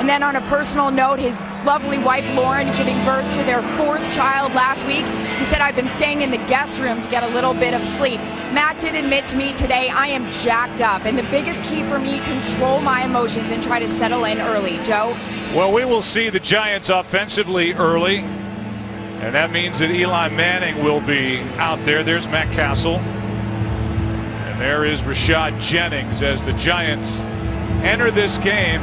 And then on a personal note, his lovely wife Lauren giving birth to their 4th child last week. He said, "I've been staying in the guest room to get a little bit of sleep." Matt did admit to me today, "I am jacked up, and the biggest key for me, control my emotions and try to settle in early." Joe? Well, we will see the Giants offensively early, and that means that Eli Manning will be out there. There's Matt Castle, and there is Rashad Jennings as the Giants enter this game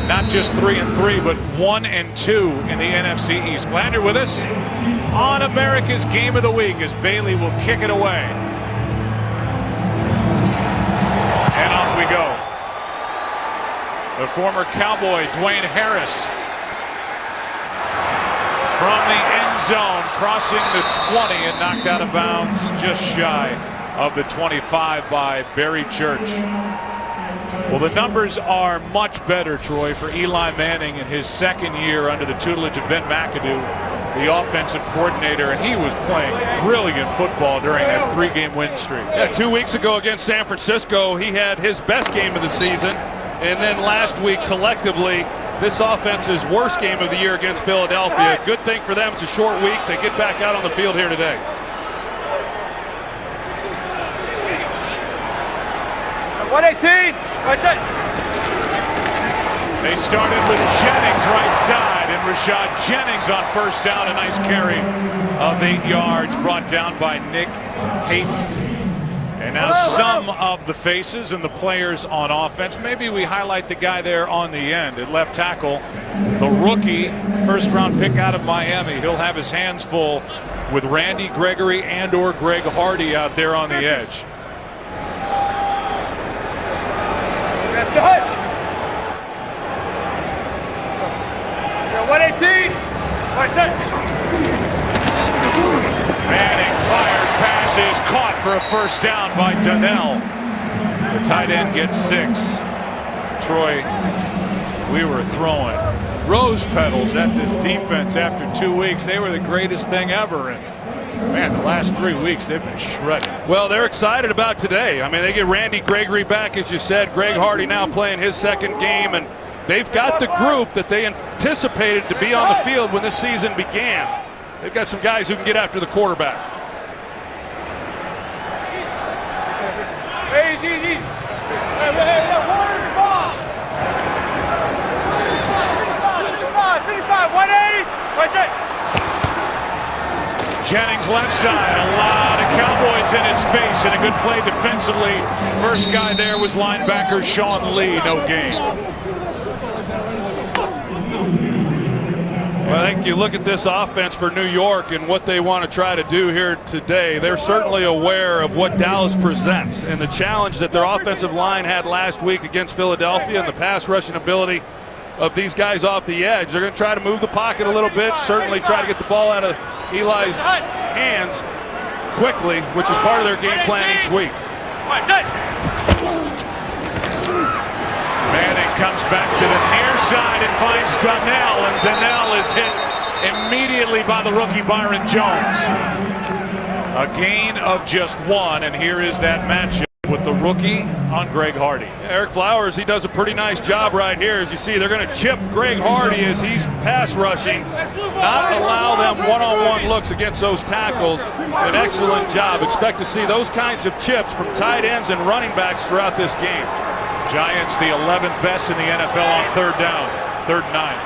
not just 3-3, but 1-2 in the NFC East. Glad you're with us on America's Game of the Week as Bailey will kick it away. And off we go. The former Cowboy Dwayne Harris from the end zone, crossing the 20 and knocked out of bounds just shy of the 25 by Barry Church. Well, the numbers are much better, Troy, for Eli Manning in his 2nd year under the tutelage of Ben McAdoo, the offensive coordinator, and he was playing brilliant football during that 3-game win streak. Yeah, 2 weeks ago against San Francisco, he had his best game of the season, and then last week collectively, this offense's worst game of the year against Philadelphia. Good thing for them, it's a short week. They get back out on the field here today. They started with Jennings right side, and Rashad Jennings on first down. A nice carry of 8 yards brought down by Nick Hayden. And now some of the faces and the players on offense. Maybe we highlight the guy there on the end at left tackle, the rookie, 1st-round pick out of Miami. He'll have his hands full with Randy Gregory and/or Greg Hardy out there on the edge. Manning fires, passes, caught for a 1st down by Donnell. The tight end gets 6. Troy, we were throwing rose petals at this defense after 2 weeks. They were the greatest thing ever, and man, the last 3 weeks they've been shredded. Well, they're excited about today. I mean, they get Randy Gregory back, as you said. Greg Hardy now playing his 2nd game, and they've got the group that they anticipated to be on the field when this season began. They've got some guys who can get after the quarterback. Jennings left side, a lot of Cowboys in his face, and a good play defensively. First guy there was linebacker Sean Lee, no gain. Well, I think you look at this offense for New York and what they want to try to do here today. They're certainly aware of what Dallas presents and the challenge that their offensive line had last week against Philadelphia and the pass rushing ability of these guys off the edge. They're going to try to move the pocket a little bit, certainly try to get the ball out of Eli's hands quickly, which is part of their game plan each week. Manning comes back to the near side and finds Donnell, and Donnell is hit immediately by the rookie Byron Jones. A gain of just 1, and here is that matchup with the rookie on Greg Hardy. Eric Flowers, he does a pretty nice job right here. As you see, they're going to chip Greg Hardy as he's pass rushing, not allow them one-on-one looks against those tackles. An excellent job. Expect to see those kinds of chips from tight ends and running backs throughout this game. Giants the 11th best in the NFL on 3rd down, 3rd and 9.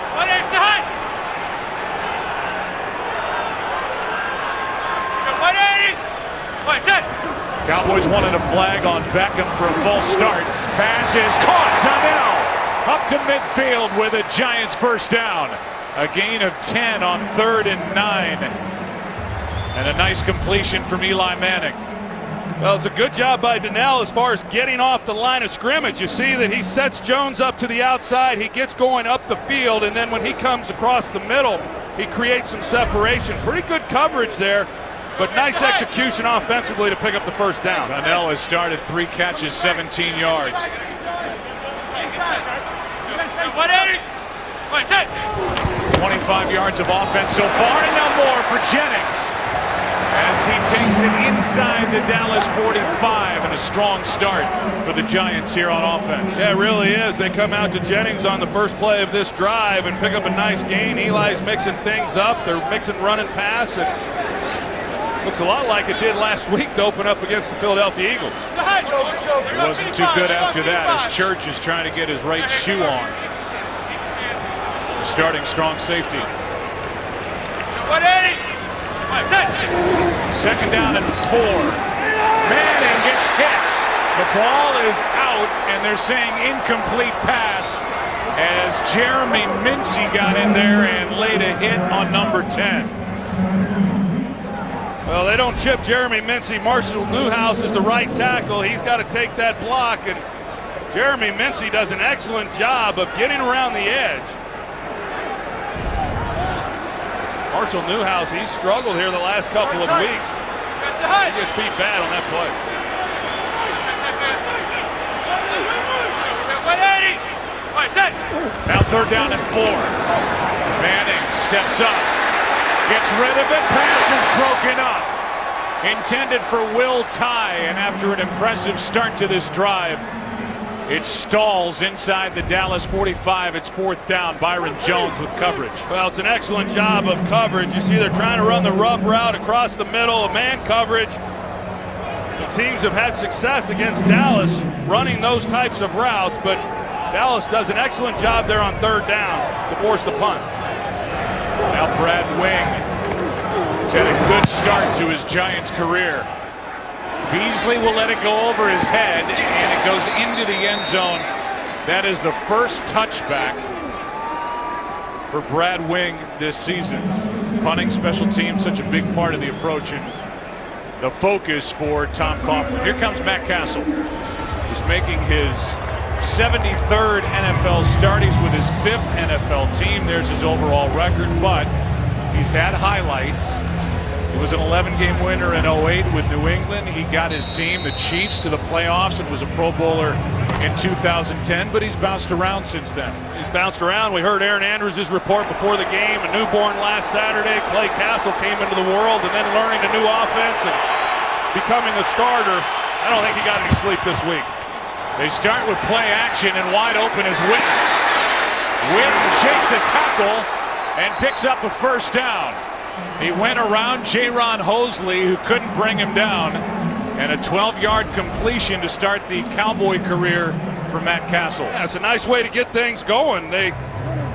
Cowboys wanted a flag on Beckham for a false start. Pass is caught. Donnell up to midfield with a Giants 1st down. A gain of 10 on 3rd and 9. And a nice completion from Eli Manning. Well, it's a good job by Donnell as far as getting off the line of scrimmage. You see that he sets Jones up to the outside. He gets going up the field, and then when he comes across the middle, he creates some separation. Pretty good coverage there, but nice execution offensively to pick up the 1st down. Donnell has started 3 catches, 17 yards. 25 yards of offense so far, and now more for Jennings. as he takes it inside the Dallas 45, and a strong start for the Giants here on offense. Yeah, it really is. They come out to Jennings on the first play of this drive and pick up a nice gain. Eli's mixing things up. They're mixing run and pass, and looks a lot like it did last week to open up against the Philadelphia Eagles. It wasn't too good after that as Church is trying to get his right shoe on. Starting strong safety. 2nd down and 4. Manning gets hit. The ball is out, and they're saying incomplete pass as Jeremy Mincy got in there and laid a hit on number 10. Well, they don't chip Jeremy Mincy. Marshall Newhouse is the right tackle. He's got to take that block, and Jeremy Mincy does an excellent job of getting around the edge. Marshall Newhouse, he's struggled here the last couple of weeks. He gets beat bad on that play. Now 3rd down and 4. Manning steps up, gets rid of it, pass is broken up. Intended for Will Tye, and after an impressive start to this drive, it stalls inside the Dallas 45. It's 4th down. Byron Jones with coverage. Well, it's an excellent job of coverage. You see they're trying to run the rub route across the middle, man coverage. Some teams have had success against Dallas running those types of routes, but Dallas does an excellent job there on 3rd down to force the punt. Now Brad Wing has had a good start to his Giants career. Beasley will let it go over his head, and it goes into the end zone. That is the first touchback for Brad Wing this season. Punting, special teams, such a big part of the approach and the focus for Tom Coughlin. Here comes Matt Castle, who's making his 73rd NFL start. He's with his 5th NFL team. There's his overall record, but he's had highlights. He was an 11-game winner in 08 with New England. He got his team, the Chiefs, to the playoffs and was a Pro Bowler in 2010, but he's bounced around since then. He's bounced around. We heard Aaron Andrews' report before the game. A newborn last Saturday. Clay Castle came into the world and then learning a new offense and becoming a starter. I don't think he got any sleep this week. They start with play action, and wide open is Witten. Witten shakes a tackle and picks up a 1st down. He went around Jaron Hosley, who couldn't bring him down, and a 12-yard completion to start the Cowboy career for Matt Castle. Yeah, it's a nice way to get things going. They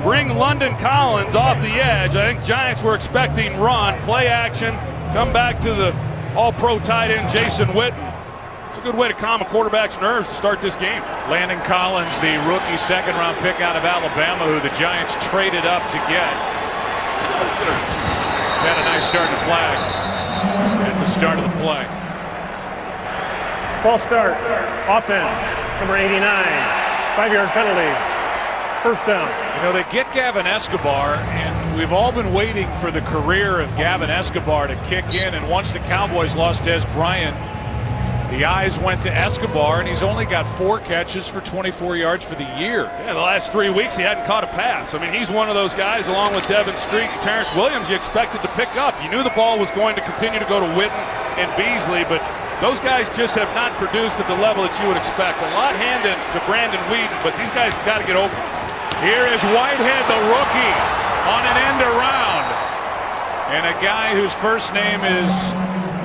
bring London Collins off the edge. I think Giants were expecting run, play action, come back to the all-pro tight end Jason Witten. It's a good way to calm a quarterback's nerves to start this game. Landon Collins, the rookie 2nd-round pick out of Alabama, who the Giants traded up to get. He's had a nice start to flag at the start of the play. False start. Offense. Number 89. 5-yard penalty. 1st down. You know, they get Gavin Escobar, and we've all been waiting for the career of Gavin Escobar to kick in. And once the Cowboys lost Des Bryant, the eyes went to Escobar, and he's only got 4 catches for 24 yards for the year. Yeah, the last 3 weeks he hadn't caught a pass. I mean, he's one of those guys, along with Devin Street and Terrence Williams, you expected to pick up. You knew the ball was going to continue to go to Witten and Beasley, but those guys just have not produced at the level that you would expect. A lot handed to Brandon Whedon, but these guys have got to get over. Here is Whitehead, the rookie, on an end around. And a guy whose first name is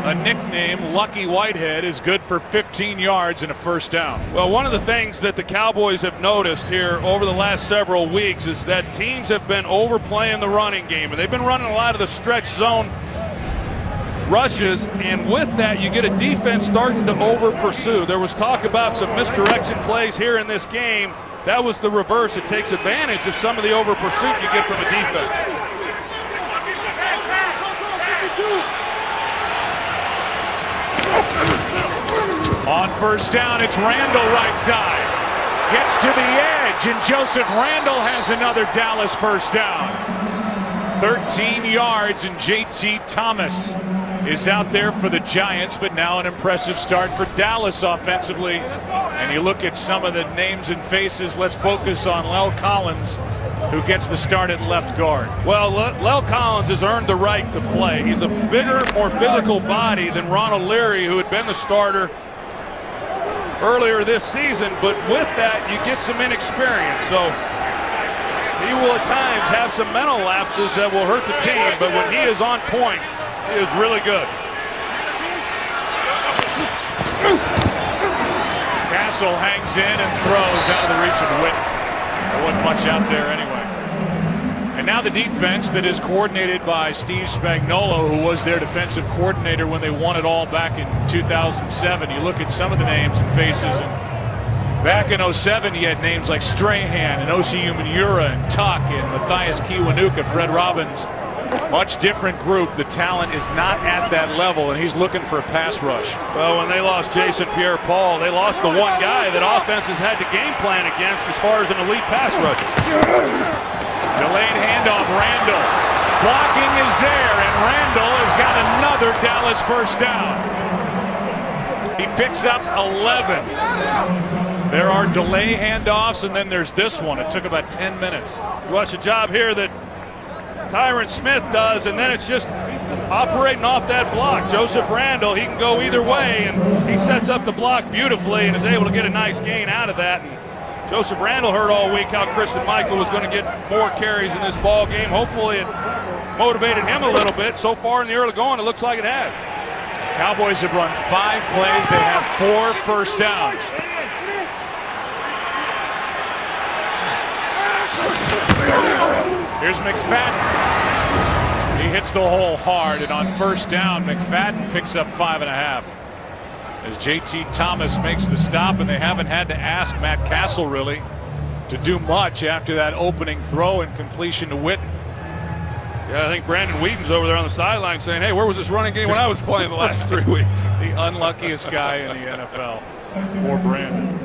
a nickname, Lucky Whitehead, is good for 15 yards and a 1st down. Well, one of the things that the Cowboys have noticed here over the last several weeks is that teams have been overplaying the running game, and they've been running a lot of the stretch zone rushes, and with that you get a defense starting to over pursue. There was talk about some misdirection plays here in this game. That was the reverse. It takes advantage of some of the over pursuit you get from a defense. On 1st down, it's Randall right side. Gets to the edge, and Joseph Randall has another Dallas 1st down. 13 yards, and J.T. Thomas is out there for the Giants, but now an impressive start for Dallas offensively. And you look at some of the names and faces. Let's focus on Lel Collins, who gets the start at left guard. Well, Lel Collins has earned the right to play. He's a bigger, more physical body than Ronald Leary, who had been the starter earlier this season, but with that you get some inexperience, so he will at times have some mental lapses that will hurt the team, but when he is on point, he is really good. Castle hangs in and throws out of the reach of Witten. There wasn't much out there anyway. And now the defense that is coordinated by Steve Spagnuolo, who was their defensive coordinator when they won it all back in 2007. You look at some of the names and faces, and back in 07 you had names like Strahan and Osi Umenyiora and Tuck and Matthias Kiwanuka, Fred Robbins. Much different group. The talent is not at that level, and he's looking for a pass rush. Well, when they lost Jason Pierre-Paul, they lost the one guy that offenses had to game plan against as far as an elite pass rusher. Delayed handoff, Randall. Blocking is there, and Randall has got another Dallas first down. He picks up 11. There are delay handoffs, and then there's this one. It took about 10 minutes. You watch a job here that Tyron Smith does, and then it's just operating off that block. Joseph Randall, he can go either way, and he sets up the block beautifully and is able to get a nice gain out of that. And Joseph Randall heard all week how Christian Michael was going to get more carries in this ball game. Hopefully it motivated him a little bit. So far in the early going, it looks like it has. Cowboys have run 5 plays. They have 4 first downs. Here's McFadden. He hits the hole hard, and on first down, McFadden picks up 5.5. As J.T. Thomas makes the stop, and they haven't had to ask Matt Castle really to do much after that opening throw and completion to Witten. Yeah, I think Brandon Wheaton's over there on the sideline saying, hey, where was this running game when I was playing the last 3 weeks? The unluckiest guy in the NFL. Poor Brandon.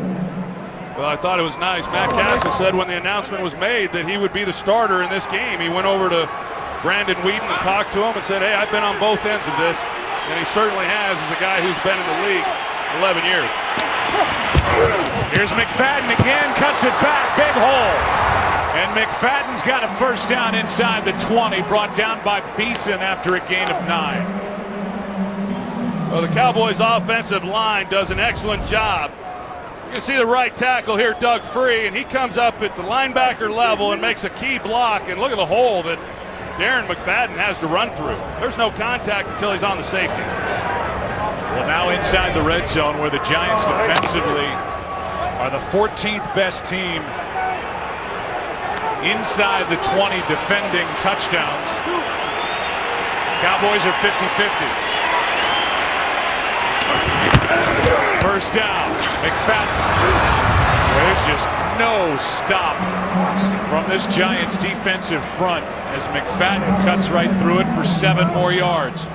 Well, I thought it was nice. Matt Castle said when the announcement was made that he would be the starter in this game, he went over to Brandon Wheaton and talked to him and said, hey, I've been on both ends of this. And he certainly has, as a guy who's been in the league 11 years. Here's McFadden again, cuts it back, big hole. And McFadden's got a first down inside the 20, brought down by Beeson after a gain of 9. Well, the Cowboys offensive line does an excellent job. You can see the right tackle here, Doug Free, and he comes up at the linebacker level and makes a key block. And look at the hole that Darren McFadden has to run through. There's no contact until he's on the safety. Well, now inside the red zone, where the Giants defensively are the 14th best team inside the 20 defending touchdowns. Cowboys are 50-50. First down, McFadden. There's just no stop from this Giants defensive front as McFadden cuts right through it for 7 more yards.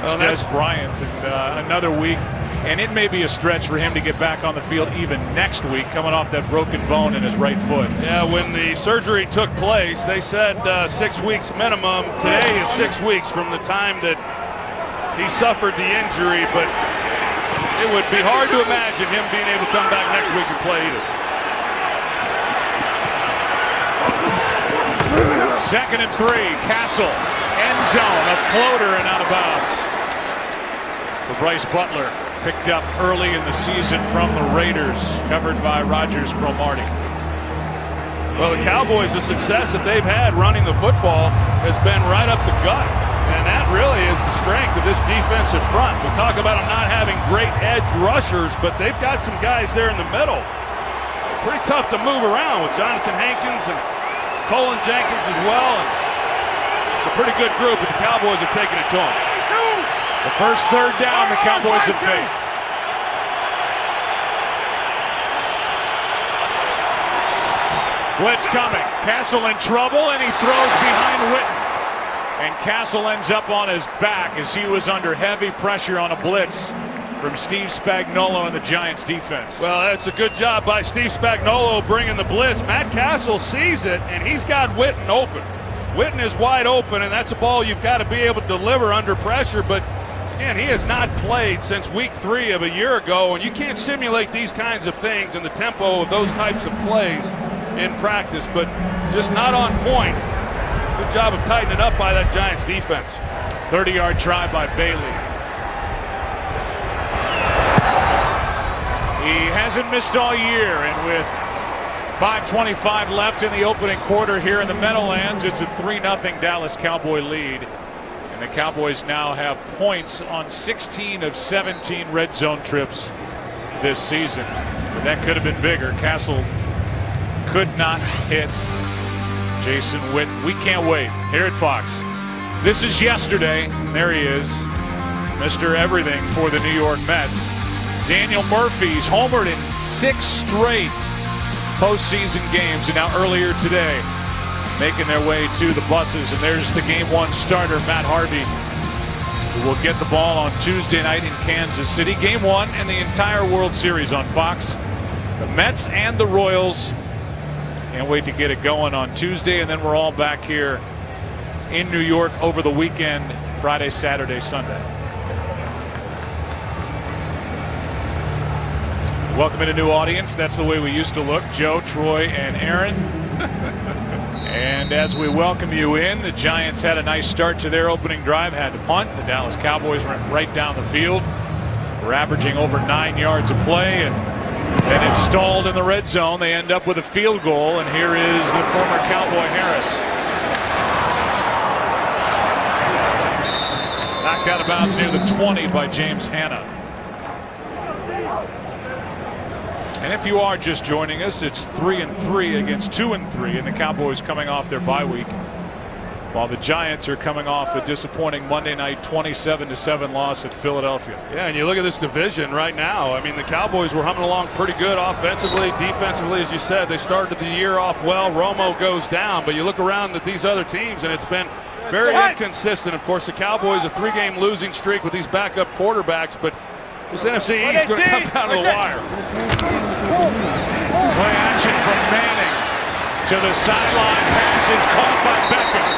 Well, that's Bryant, and another week, and it may be a stretch for him to get back on the field even next week, coming off that broken bone in his right foot. Yeah, when the surgery took place, they said 6 weeks minimum. Today is 6 weeks from the time that he suffered the injury, but it would be hard to imagine him being able to come back next week and play either. 2nd and 3, Castle, end zone, a floater and out of bounds. For Bryce Butler, picked up early in the season from the Raiders, covered by Rogers Cromartie. Well, the Cowboys, the success that they've had running the football has been right up the gut. And that really is the strength of this defensive front. We talk about them not having great edge rushers, but they've got some guys there in the middle. Pretty tough to move around with Jonathan Hankins and Colin Jenkins as well. And it's a pretty good group, but the Cowboys are taking it to them. The first 3rd down the Cowboys have faced. Blitz coming. Castle in trouble, and he throws behind Witten. And Castle ends up on his back as he was under heavy pressure on a blitz from Steve Spagnuolo and the Giants defense. Well, that's a good job by Steve Spagnuolo bringing the blitz. Matt Castle sees it, and he's got Witten open. Witten is wide open, and that's a ball you've got to be able to deliver under pressure. But man, he has not played since week 3 of a year ago, and you can't simulate these kinds of things in the tempo of those types of plays in practice, but just not on point. Good job of tightening up by that Giants defense. 30-yard try by Bailey. He hasn't missed all year, and with 5:25 left in the opening quarter here in the Meadowlands, it's a 3-0 Dallas Cowboy lead. And the Cowboys now have points on 16 of 17 red zone trips this season. But that could have been bigger. Castle could not hit Jason Witten. We can't wait here at Fox. This is yesterday. There he is, Mr. Everything for the New York Mets. Daniel Murphy's homered in 6 straight postseason games, and now earlier today making their way to the buses. And there's the game 1 starter, Matt Harvey, who will get the ball on Tuesday night in Kansas City. Game 1 and the entire World Series on Fox. The Mets and the Royals. Can't wait to get it going on Tuesday, and then we're all back here in New York over the weekend, Friday, Saturday, Sunday. Welcome in a new audience. That's the way we used to look. Joe, Troy, and Aaron. And as we welcome you in, the Giants had a nice start to their opening drive, had to punt. The Dallas Cowboys went right down the field. We're averaging over 9 yards of play, and then it's stalled in the red zone. They end up with a field goal, and here is the former Cowboy Harris. Knocked out of bounds near the 20 by James Hanna. And if you are just joining us, it's 3-3 against 2-3, and the Cowboys coming off their bye week, while the Giants are coming off a disappointing Monday night 27-7 loss at Philadelphia. Yeah, and you look at this division right now. I mean, the Cowboys were humming along pretty good offensively, defensively, as you said. They started the year off well. Romo goes down, but you look around at these other teams, and it's been very inconsistent. Of course, the Cowboys, a 3-game losing streak with these backup quarterbacks, but this NFC East is going to come down to the wire. Play action from Manning to the sideline. Pass is caught by Beckham.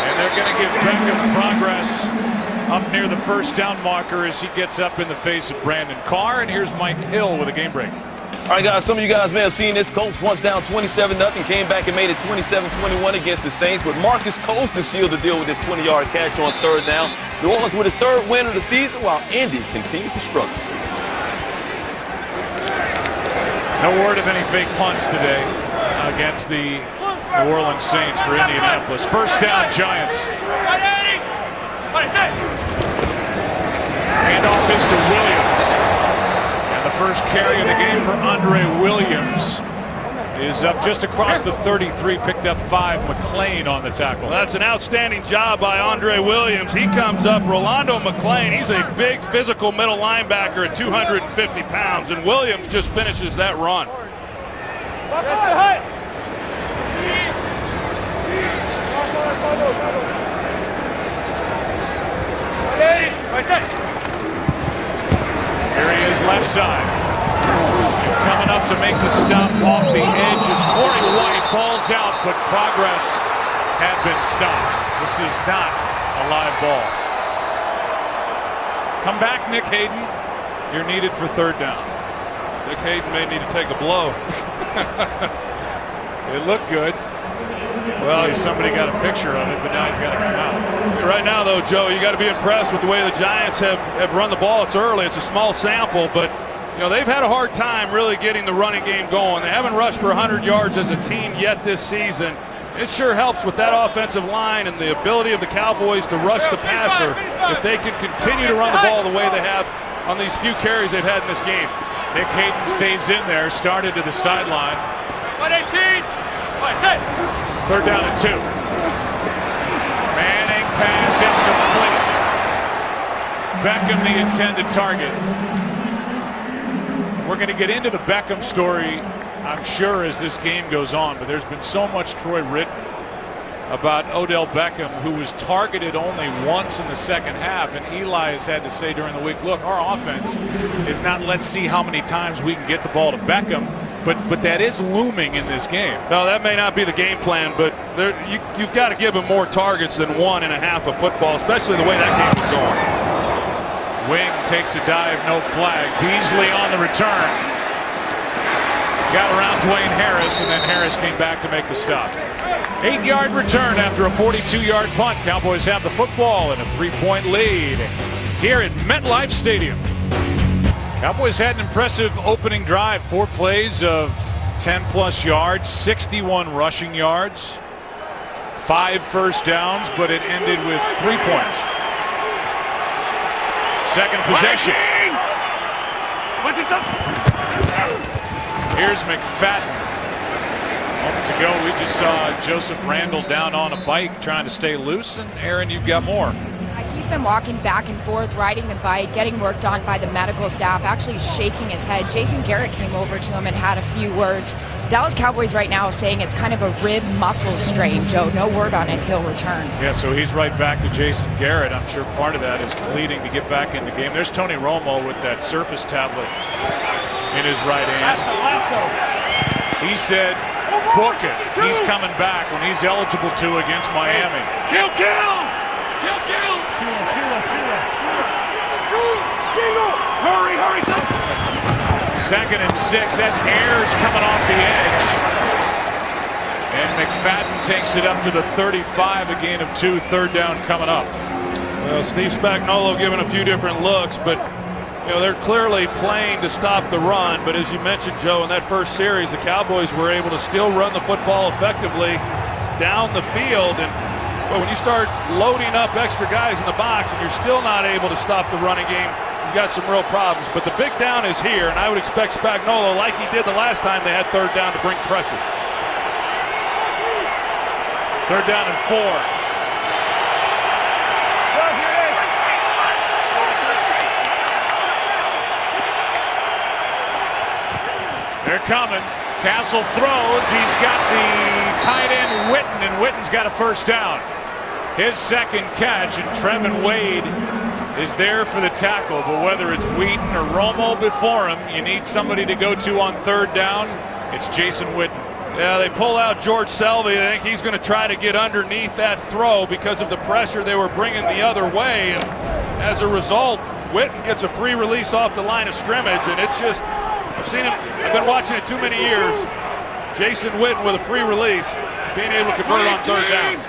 And they're going to give Beckham progress up near the first down marker as he gets up in the face of Brandon Carr. And here's Mike Hill with a game break. All right, guys, some of you guys may have seen this. Colts once down 27-0, came back and made it 27-21 against the Saints. But Marcus Colston sealed the deal with his 20-yard catch on 3rd down. New Orleans with his 3rd win of the season, while Indy continues to struggle. No word of any fake punts today against the New Orleans Saints for Indianapolis. First down, Giants. Handoff is to Williams. And the first carry of the game for Andre Williams is up just across the 33, picked up 5. McClain on the tackle. Well, that's an outstanding job by Andre Williams. He comes up. Rolando McClain, he's a big physical middle linebacker at 250 pounds, and Williams just finishes that run. Here he is, left side. Coming up to make the stop off the edge is Corey White. Ball's out, but progress had been stopped. This is not a live ball. Come back, Nick Hayden. You're needed for 3rd down. Nick Hayden may need to take a blow. It looked good. Well, somebody got a picture of it, but now he's got to come out. Right now, though, Joe, you got to be impressed with the way the Giants have run the ball. It's early. It's a small sample, but you know, they've had a hard time really getting the running game going. They haven't rushed for 100 yards as a team yet this season. It sure helps with that offensive line and the ability of the Cowboys to rush the passer if they can continue to run the ball the way they have on these few carries they've had in this game. Nick Hayden stays in there, started to the sideline. 3rd down and 2. Manning pass incomplete. Beckham the intended target. We're going to get into the Beckham story, I'm sure, as this game goes on, but there's been so much, Troy, written about Odell Beckham, who was targeted only once in the second half, and Eli has had to say during the week, look, our offense is not let's see how many times we can get the ball to Beckham. But that is looming in this game. No, that may not be the game plan, but you've got to give him more targets than 1.5 of football, especially the way that game is going. Wing takes a dive, no flag. Beasley on the return. Got around Dwayne Harris, and then Harris came back to make the stop. 8-yard return after a 42-yard punt. Cowboys have the football and a 3-point lead here at MetLife Stadium. Cowboys had an impressive opening drive. 4 plays of 10+ yards, 61 rushing yards, 5 first downs, but it ended with 3 points. Second possession. Here's McFadden. Moments ago, we just saw Joseph Randle down on a bike trying to stay loose, and Aaron, you've got more. He's been walking back and forth, riding the bike, getting worked on by the medical staff, actually shaking his head. Jason Garrett came over to him and had a few words. Dallas Cowboys right now saying it's kind of a rib muscle strain, Joe. No word on if he'll return. Yeah, so he's right back to Jason Garrett. I'm sure part of that is bleeding to get back in the game. There's Tony Romo with that Surface tablet in his right hand. He said, book it. He's coming back when he's eligible to against Miami. Kill! Hurry, son! 2nd and 6. That's Ayers coming off the edge. And McFadden takes it up to the 35, a gain of 2, 3rd down coming up. Well, Steve Spagnuolo giving a few different looks, but they're clearly playing to stop the run. But as you mentioned, Joe, in that first series, the Cowboys were able to still run the football effectively down the field. And when you start loading up extra guys in the box and you're still not able to stop the running game, you've got some real problems. But the big down is here, and I would expect Spagnuolo, like he did the last time they had 3rd down, to bring pressure. 3rd down and 4. They're coming. Castle throws. He's got the tight end Witten, and Witten's got a 1st down. His 2nd catch, and Trevin Wade is there for the tackle. But whether it's Wheaton or Romo before him, you need somebody to go to on 3rd down. It's Jason Witten. Yeah, they pull out George Selvey. I think he's going to try to get underneath that throw because of the pressure they were bringing the other way. And as a result, Witten gets a free release off the line of scrimmage, and it's just, I've seen him, I've been watching it too many years. Jason Witten with a free release, being able to convert on 3rd downs.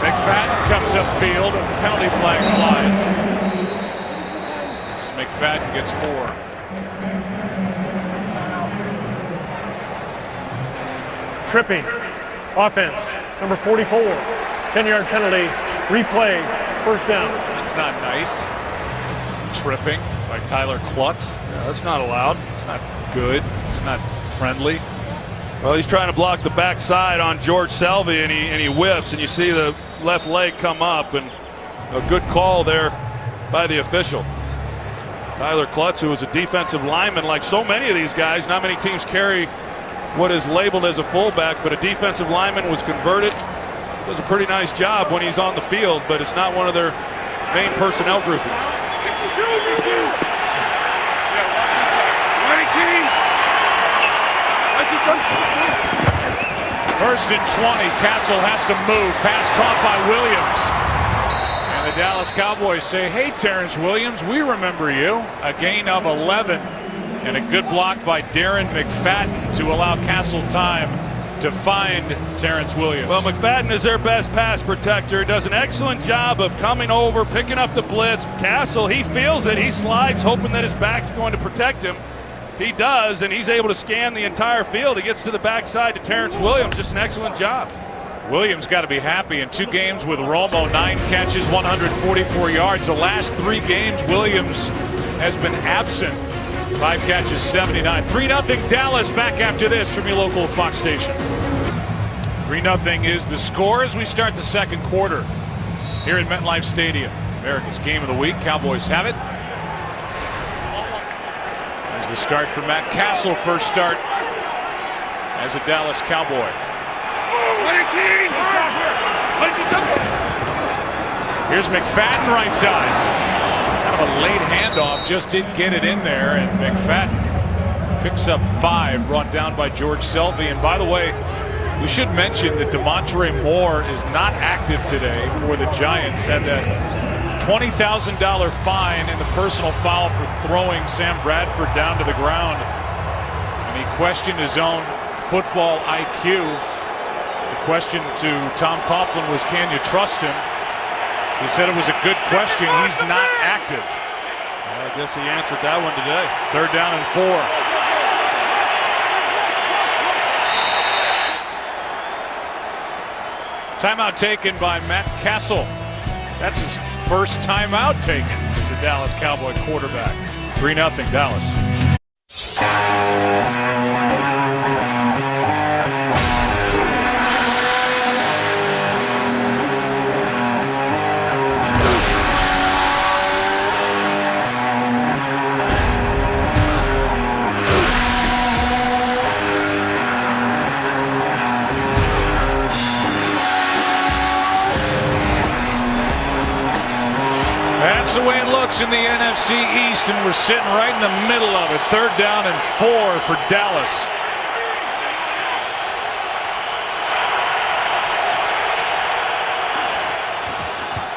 McFadden comes upfield, and the penalty flag flies. As McFadden gets 4. Tripping. Offense. Number 44. 10-yard penalty. Replay. 1st down. That's not nice. Tripping by Tyler Klutz. Yeah, that's not allowed. It's not good. It's not friendly. Well, he's trying to block the backside on George Selvey, and he whiffs, and you see the left leg come up, and a good call there by the official. Tyler Klutz, who was a defensive lineman like so many of these guys. Not many teams carry what is labeled as a fullback, but a defensive lineman was converted. Does a pretty nice job when he's on the field, but it's not one of their main personnel groupings. 1st and 20. Castle has to move. Pass caught by Williams. And the Dallas Cowboys say, hey, Terrence Williams, we remember you. A gain of 11. And a good block by Darren McFadden to allow Castle time to find Terrence Williams. Well, McFadden is their best pass protector. Does an excellent job of coming over, picking up the blitz. Castle, he feels it. He slides, hoping that his back's going to protect him. He does, and he's able to scan the entire field. He gets to the backside to Terrence Williams. Just an excellent job. Williams got to be happy. In 2 games with Romo, 9 catches, 144 yards. The last 3 games, Williams has been absent. 5 catches, 79. 3-0 Dallas. Back after this from your local Fox station. 3-0 is the score as we start the 2nd quarter here at MetLife Stadium. America's game of the week. Cowboys have it. There's the start for Matt Castle. First start as a Dallas Cowboy. Here's McFadden right side. of a late handoff, just didn't get it in there, and McFadden picks up 5, brought down by George Selvey. And by the way, we should mention that Demontre Moore is not active today for the Giants. Had that $20,000 fine and the personal foul for throwing Sam Bradford down to the ground. And he questioned his own football IQ. The question to Tom Coughlin was, can you trust him? He said it was a good question. He's not active. Well, I guess he answered that one today. 3rd down and 4. Timeout taken by Matt Castle. That's his first timeout taken as a Dallas Cowboy quarterback. 3-0 Dallas. That's the way it looks in the NFC East, and we're sitting right in the middle of it. 3rd down and 4 for Dallas.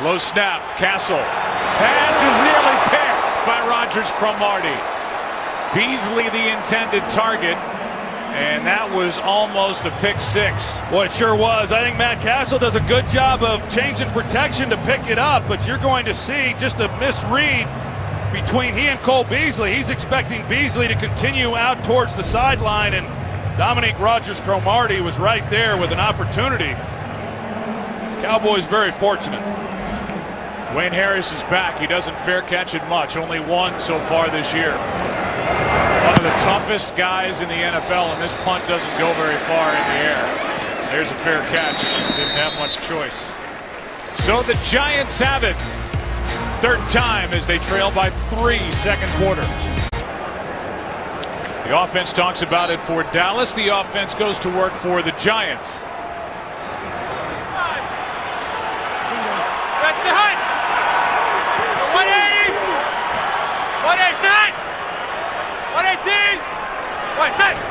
Low snap, Castle. Pass is nearly picked by Rodgers Cromartie. Beasley the intended target, and that was almost a pick 6. Boy, it sure was. I think Matt Castle does a good job of changing protection to pick it up, but you're going to see just a misread between he and Cole Beasley. He's expecting Beasley to continue out towards the sideline, and Dominique Rodgers-Cromartie was right there with an opportunity. Cowboys very fortunate. Wayne Harris is back. He doesn't fair catch it much. Only 1 so far this year. One of the toughest guys in the NFL, and this punt doesn't go very far in the air. There's a fair catch. Didn't have much choice. So the Giants have it. 3rd time as they trail by 3, 2nd quarter. The offense talks about it for Dallas. The offense goes to work for the Giants. That's the hunt. 180. 180. 118. 186.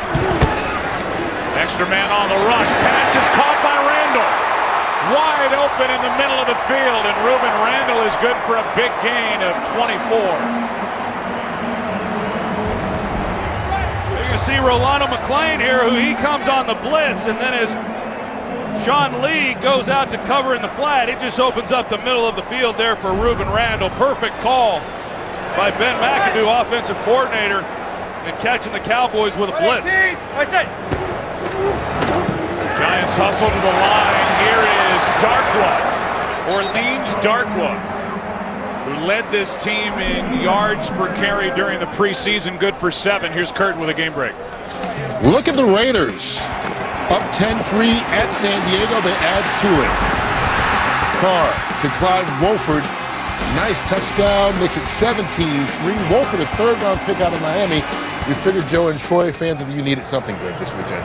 Extra man on the rush. Pass is caught by Randall. Wide open in the middle of the field, and Ruben Randall is good for a big gain of 24. You can see Rolando McClain here, who he comes on the blitz, and then as Sean Lee goes out to cover in the flat, it just opens up the middle of the field there for Ruben Randall. Perfect call by Ben McAdoo, offensive coordinator, and catching the Cowboys with a blitz. Giants hustle to the line. Here is Darkwa, Orleans Darkwa, who led this team in yards per carry during the preseason. Good for 7. Here's Kurt with a game break. Look at the Raiders. Up 10-3 at San Diego. They add to it. Carr to Clyde Wolford. Nice touchdown. Makes it 17-3. Wolford, a 3rd-round pick out of Miami. We figured Joe and Troy, fans of you, needed something good this weekend.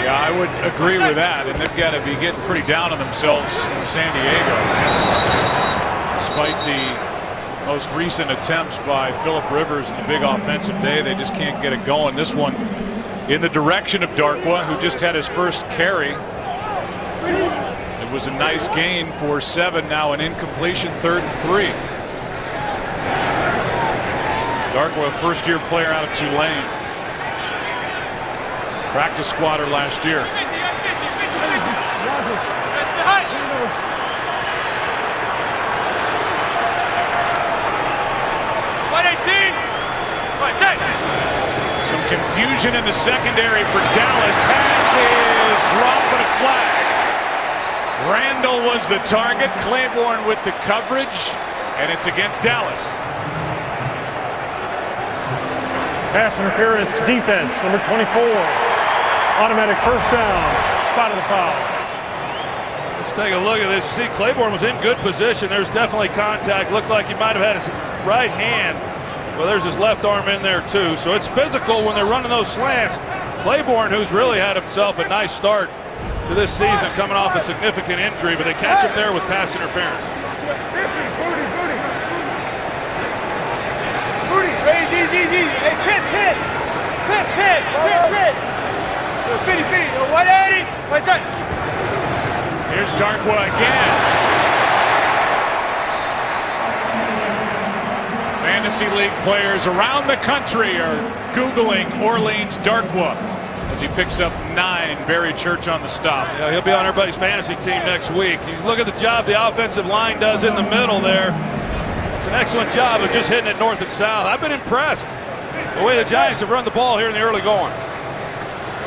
Yeah, I would agree with that, and they've got to be getting pretty down on themselves in San Diego. Despite the most recent attempts by Phillip Rivers in the big offensive day, they just can't get it going. This one in the direction of Darkwa, who just had his first carry. It was a nice gain for 7, now an incompletion, 3rd and 3. Darkwa, first-year player out of Tulane. Practice squatter last year. Some confusion in the secondary for Dallas. Pass is dropped with a flag. Randall was the target. Claiborne with the coverage, and it's against Dallas. Pass interference defense, number 24. Automatic 1st down. Spot of the foul. Let's take a look at this. See, Claiborne was in good position. There's definitely contact. Looked like he might have had his right hand. Well, there's his left arm in there too. So it's physical when they're running those slants. Claiborne, who's really had himself a nice start to this season, coming off a significant injury, but they catch him there with pass interference. Hey, pit. 180. What's that? Here's Darkwa again. Fantasy League players around the country are Googling Orleans Darkwa as he picks up 9. Barry Church on the stop. Yeah, he'll be on everybody's fantasy team next week. You look at the job the offensive line does in the middle there. It's an excellent job of just hitting it north and south. I've been impressed the way the Giants have run the ball here in the early going.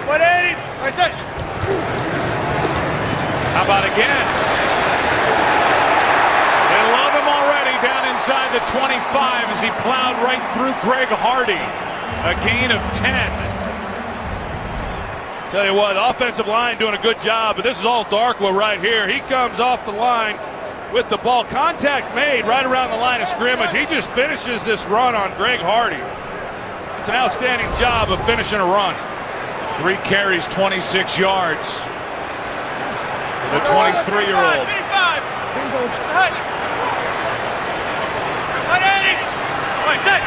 180. What's that? How about again? They love him already down inside the 25 as he plowed right through Greg Hardy. A gain of 10. Tell you what, the offensive line doing a good job, but this is all Darkwa right here. He comes off the line with the ball. Contact made right around the line of scrimmage. He just finishes this run on Greg Hardy. It's an outstanding job of finishing a run. 3 carries, 26 yards. The 23-year-old. 180. What's that?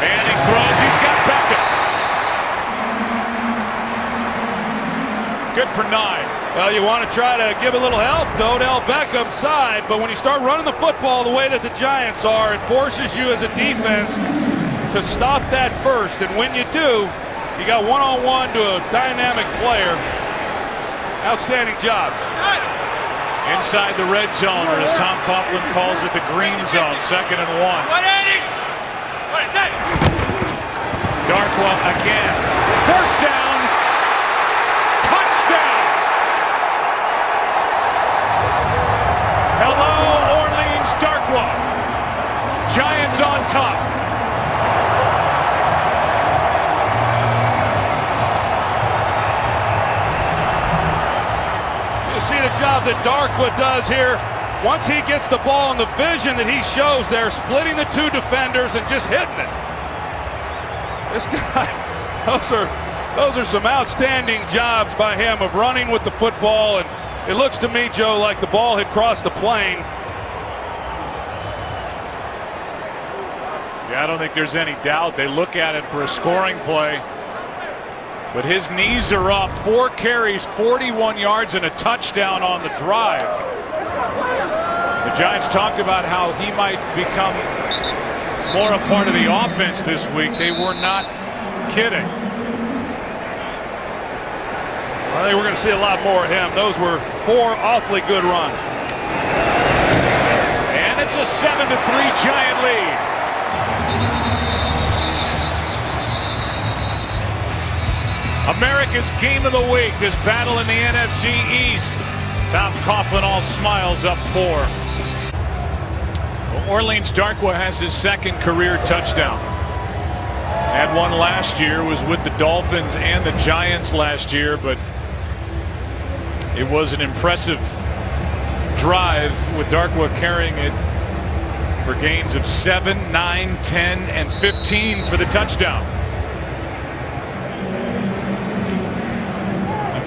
Manning throws. He's got Beckham. Good for 9. Well, you want to try to give a little help to Odell Beckham's side, but when you start running the football the way that the Giants are, it forces you as a defense to stop that first. And when you do, you got one-on-one to a dynamic player. Outstanding job. Inside the red zone, or as Tom Coughlin calls it, the green zone, 2nd and 1. 180. What is that? Darkwa again. First down. Touchdown. Hello, Orleans Darkwa. Giants on top. See the job that Darkwa does here. Once he gets the ball and the vision that he shows there, splitting the 2 defenders and just hitting it. This guy, those are some outstanding jobs by him of running with the football, and it looks to me, Joe, like the ball had crossed the plane. Yeah, I don't think there's any doubt. They look at it for a scoring play. But his knees are up. 4 carries, 41 yards, and a touchdown on the drive. The Giants talked about how he might become more a part of the offense this week. They were not kidding. I think we're going to see a lot more of him. Those were 4 awfully good runs. And it's a 7-3 Giant lead. America's game of the week, this battle in the NFC East. Tom Coughlin all smiles up 4. Well, Orleans Darkwa has his 2nd career touchdown. Had one last year, was with the Dolphins and the Giants last year, but it was an impressive drive with Darkwa carrying it for gains of 7, 9, 10, and 15 for the touchdown.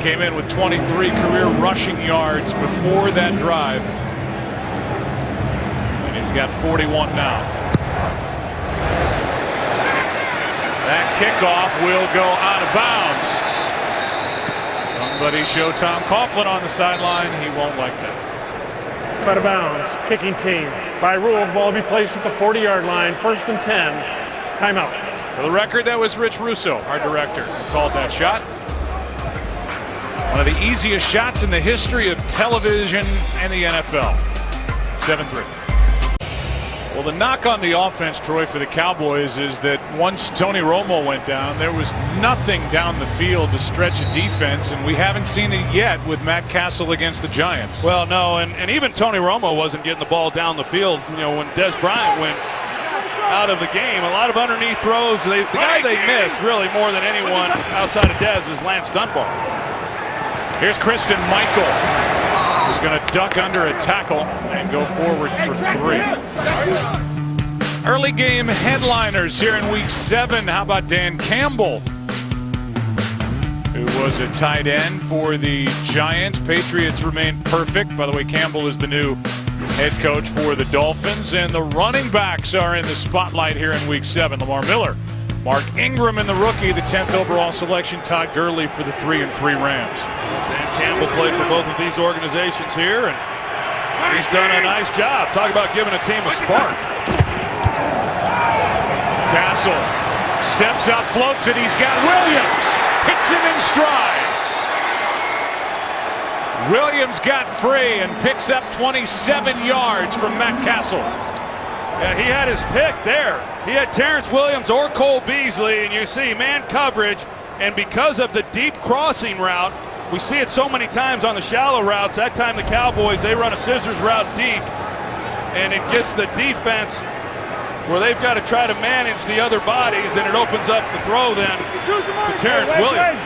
Came in with 23 career rushing yards before that drive. And he's got 41 now. That kickoff will go out of bounds. Somebody show Tom Coughlin on the sideline. He won't like that. Out of bounds. Kicking team. By rule, the ball will be placed at the 40-yard line. 1st and 10. Timeout. For the record, that was Rich Russo, our director, who called that shot. One of the easiest shots in the history of television and the NFL. 7-3. Well, the knock on the offense, Troy, for the Cowboys is that once Tony Romo went down, there was nothing down the field to stretch a defense, and we haven't seen it yet with Matt Castle against the Giants. Well, no, and even Tony Romo wasn't getting the ball down the field. You know, when Des Bryant went out of the game, a lot of underneath throws. The guy they missed really more than anyone outside of Des is Lance Dunbar. Here's Christian Michael, who's going to duck under a tackle and go forward for 3. Early game headliners here in week 7. How about Dan Campbell, who was a tight end for the Giants. Patriots remain perfect. By the way, Campbell is the new head coach for the Dolphins. And the running backs are in the spotlight here in Week 7. Lamar Miller, Mark Ingram and the rookie, the 10th overall selection, Todd Gurley for the 3-3 Rams. Dan Campbell played for both of these organizations here, and he's done a nice job. Talk about giving a team a spark. Castle steps up, floats it. He's got Williams. Hits him in stride. Williams got free and picks up 27 yards from Matt Castle. Yeah, he had his pick there. He had Terrence Williams or Cole Beasley, and you see man coverage, and because of the deep crossing route, we see it so many times on the shallow routes. That time the Cowboys, they run a scissors route deep, and it gets the defense where they've got to try to manage the other bodies, and it opens up the throw then to Terrence Williams.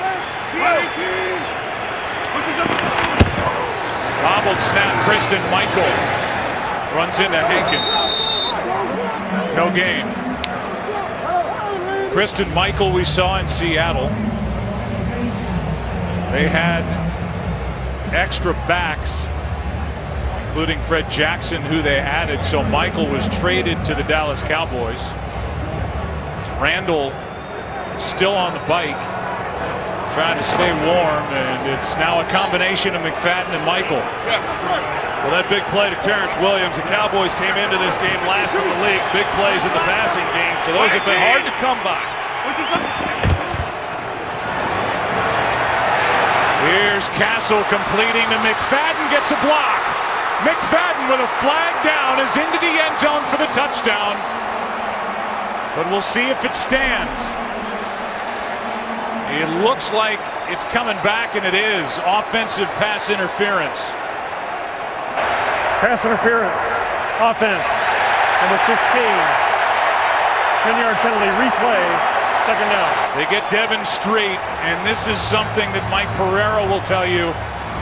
Bobbled snap, Kristen Michael runs into Hankins. No gain. Kristen Michael we saw in Seattle. They had extra backs, including Fred Jackson, who they added, so Michael was traded to the Dallas Cowboys. Randall still on the bike, trying to stay warm, and it's now a combination of McFadden and Michael. Well, that big play to Terrence Williams, the Cowboys came into this game last in the league, big plays in the passing game, so those have been hard to come by. Here's Castle completing to McFadden, gets a block. McFadden with a flag down is into the end zone for the touchdown. But we'll see if it stands. It looks like it's coming back, and it is. Offensive pass interference. Pass interference. Offense. Number 15. 10-yard penalty. Replay. Second down. They get Devin Street, and this is something that Mike Pereira will tell you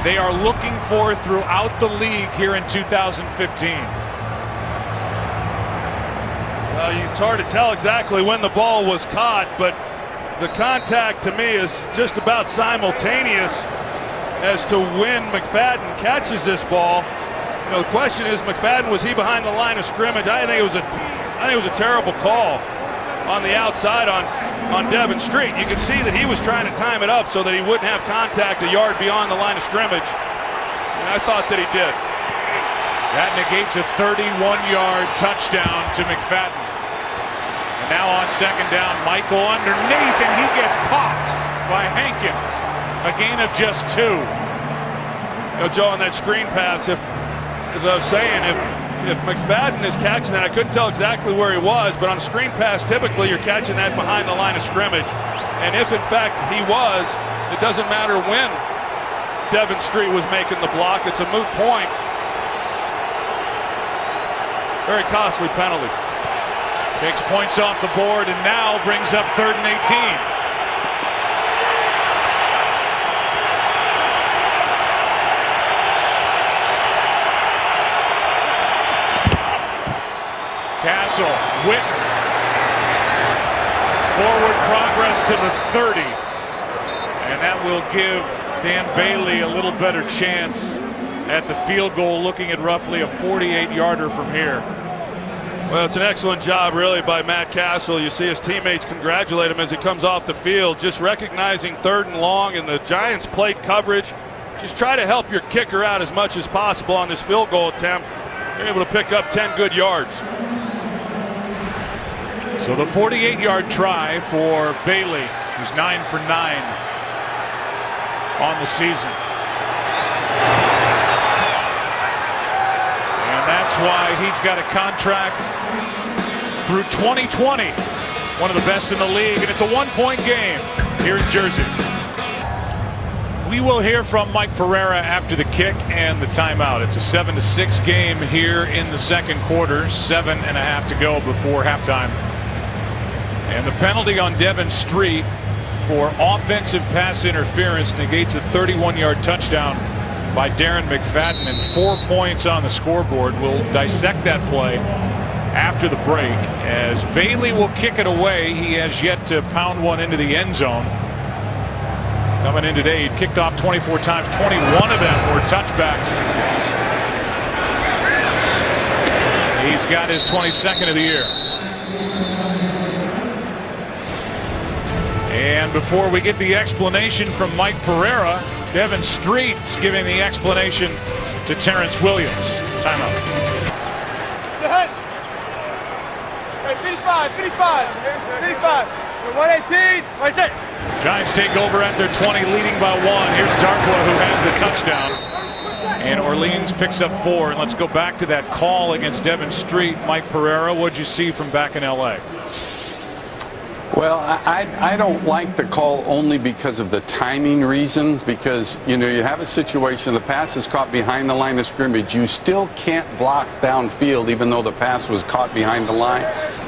they are looking for throughout the league here in 2015. Well, it's hard to tell exactly when the ball was caught, but the contact to me is just about simultaneous as to when McFadden catches this ball. You know, the question is, McFadden, was he behind the line of scrimmage? I think it was a terrible call on the outside on Devin Street. You could see that he was trying to time it up so that he wouldn't have contact a yard beyond the line of scrimmage, and I thought that he did. That negates a 31-yard touchdown to McFadden. And now on second down, Michael underneath, and he gets popped by Hankins. A gain of just 2. You know, Joe, on that screen pass, as I was saying, if McFadden is catching that, I couldn't tell exactly where he was, but on a screen pass, typically you're catching that behind the line of scrimmage. And if, in fact, he was, it doesn't matter when Devin Street was making the block. It's a moot point. Very costly penalty. Takes points off the board and now brings up 3rd and 18. Castle, Whitten, forward progress to the 30, and that will give Dan Bailey a little better chance at the field goal, looking at roughly a 48-yarder from here. Well, it's an excellent job really by Matt Castle. You see his teammates congratulate him as he comes off the field, just recognizing 3rd and long, and the Giants played coverage. Just try to help your kicker out as much as possible on this field goal attempt. You're able to pick up 10 good yards. So the 48-yard try for Bailey, who's 9 for 9 on the season. And that's why he's got a contract through 2020. One of the best in the league, and it's a 1-point game here in Jersey. We will hear from Mike Pereira after the kick and the timeout. It's a 7-6 game here in the second quarter, 7.5 to go before halftime. And the penalty on Devin Street for offensive pass interference negates a 31-yard touchdown by Darren McFadden, and 4 points on the scoreboard. We'll dissect that play after the break as Bailey will kick it away. He has yet to pound one into the end zone. Coming in today, he kicked off 24 times, 21 of them were touchbacks. He's got his 22nd of the year. And before we get the explanation from Mike Pereira, Devin Street's giving the explanation to Terrence Williams. Timeout. Set. Hey, 55, 55, 55. 118. Right, set. Giants take over at their 20, leading by 1. Here's Darkwa, who has the touchdown. And Orleans picks up 4. And let's go back to that call against Devin Street. Mike Pereira, what'd you see from back in L.A.? Well, I don't like the call only because of the timing reasons, because, you know, you have a situation, the pass is caught behind the line of scrimmage. You still can't block downfield even though the pass was caught behind the line.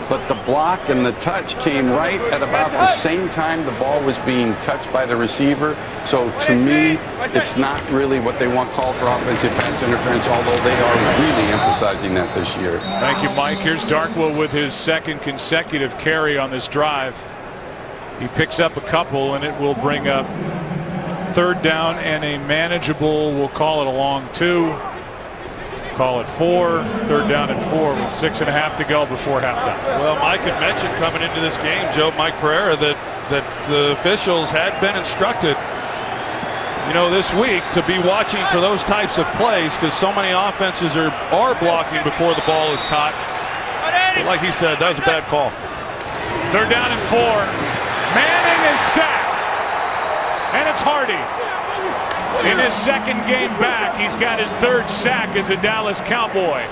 But the block and the touch came right at about the same time the ball was being touched by the receiver. So to me, it's not really what they want called for offensive pass interference, although they are really emphasizing that this year. Thank you, Mike. Here's Darkwa with his second consecutive carry on this drive. He picks up a couple, and it will bring up 3rd down and a manageable, we'll call it a long 2. Call it 4, 3rd down and 4 with 6.5 to go before halftime. Well, Mike had mentioned coming into this game, Joe, Mike Pereira, that the officials had been instructed, you know, this week to be watching for those types of plays because so many offenses are blocking before the ball is caught. But like he said, that was a bad call. 3rd down and 4. Manning is sacked, and it's Hardy. In his 2nd game back, he's got his 3rd sack as a Dallas Cowboy.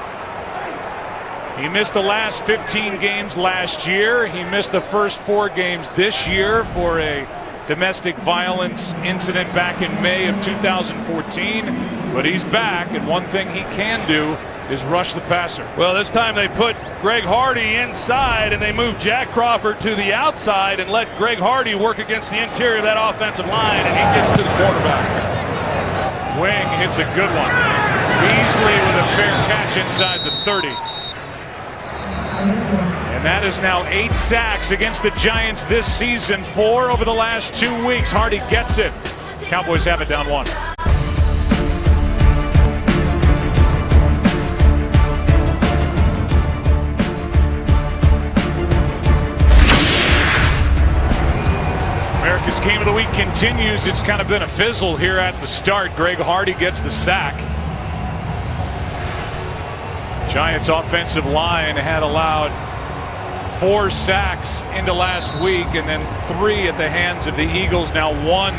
He missed the last 15 games last year. He missed the first 4 games this year for a domestic violence incident back in May of 2014. But he's back, and one thing he can do is rush the passer. Well, this time they put Greg Hardy inside and they moved Jack Crawford to the outside and let Greg Hardy work against the interior of that offensive line, and he gets to the quarterback. Wing hits a good one. Beasley with a fair catch inside the 30. And that is now 8 sacks against the Giants this season, 4 over the last 2 weeks. Hardy gets it. Cowboys have it down 1. America's Game of the Week continues. It's kind of been a fizzle here at the start. Greg Hardy gets the sack. Giants offensive line had allowed 4 sacks into last week and then 3 at the hands of the Eagles. Now 1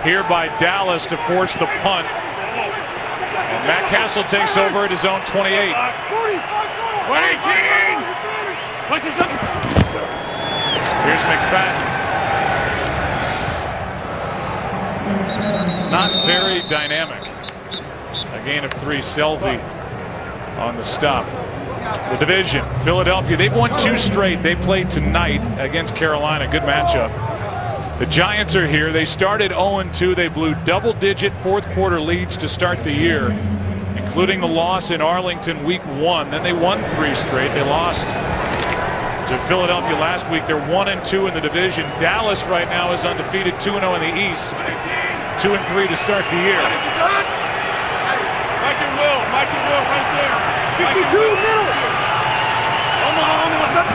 here by Dallas to force the punt. And Matt Castle takes over at his own 28. 118! Here's McFadden. Not very dynamic. A gain of 3. Selvey on the stop. The division, Philadelphia, they've won 2 straight. They played tonight against Carolina. Good matchup. The Giants are here. They started 0-2. They blew double-digit 4th quarter leads to start the year, including the loss in Arlington week 1. Then they won 3 straight. They lost to Philadelphia last week. They're 1-2 in the division. Dallas right now is undefeated, 2-0 in the East. 2-3 to start the year. Mike and Will right there. 52 middle. What's up?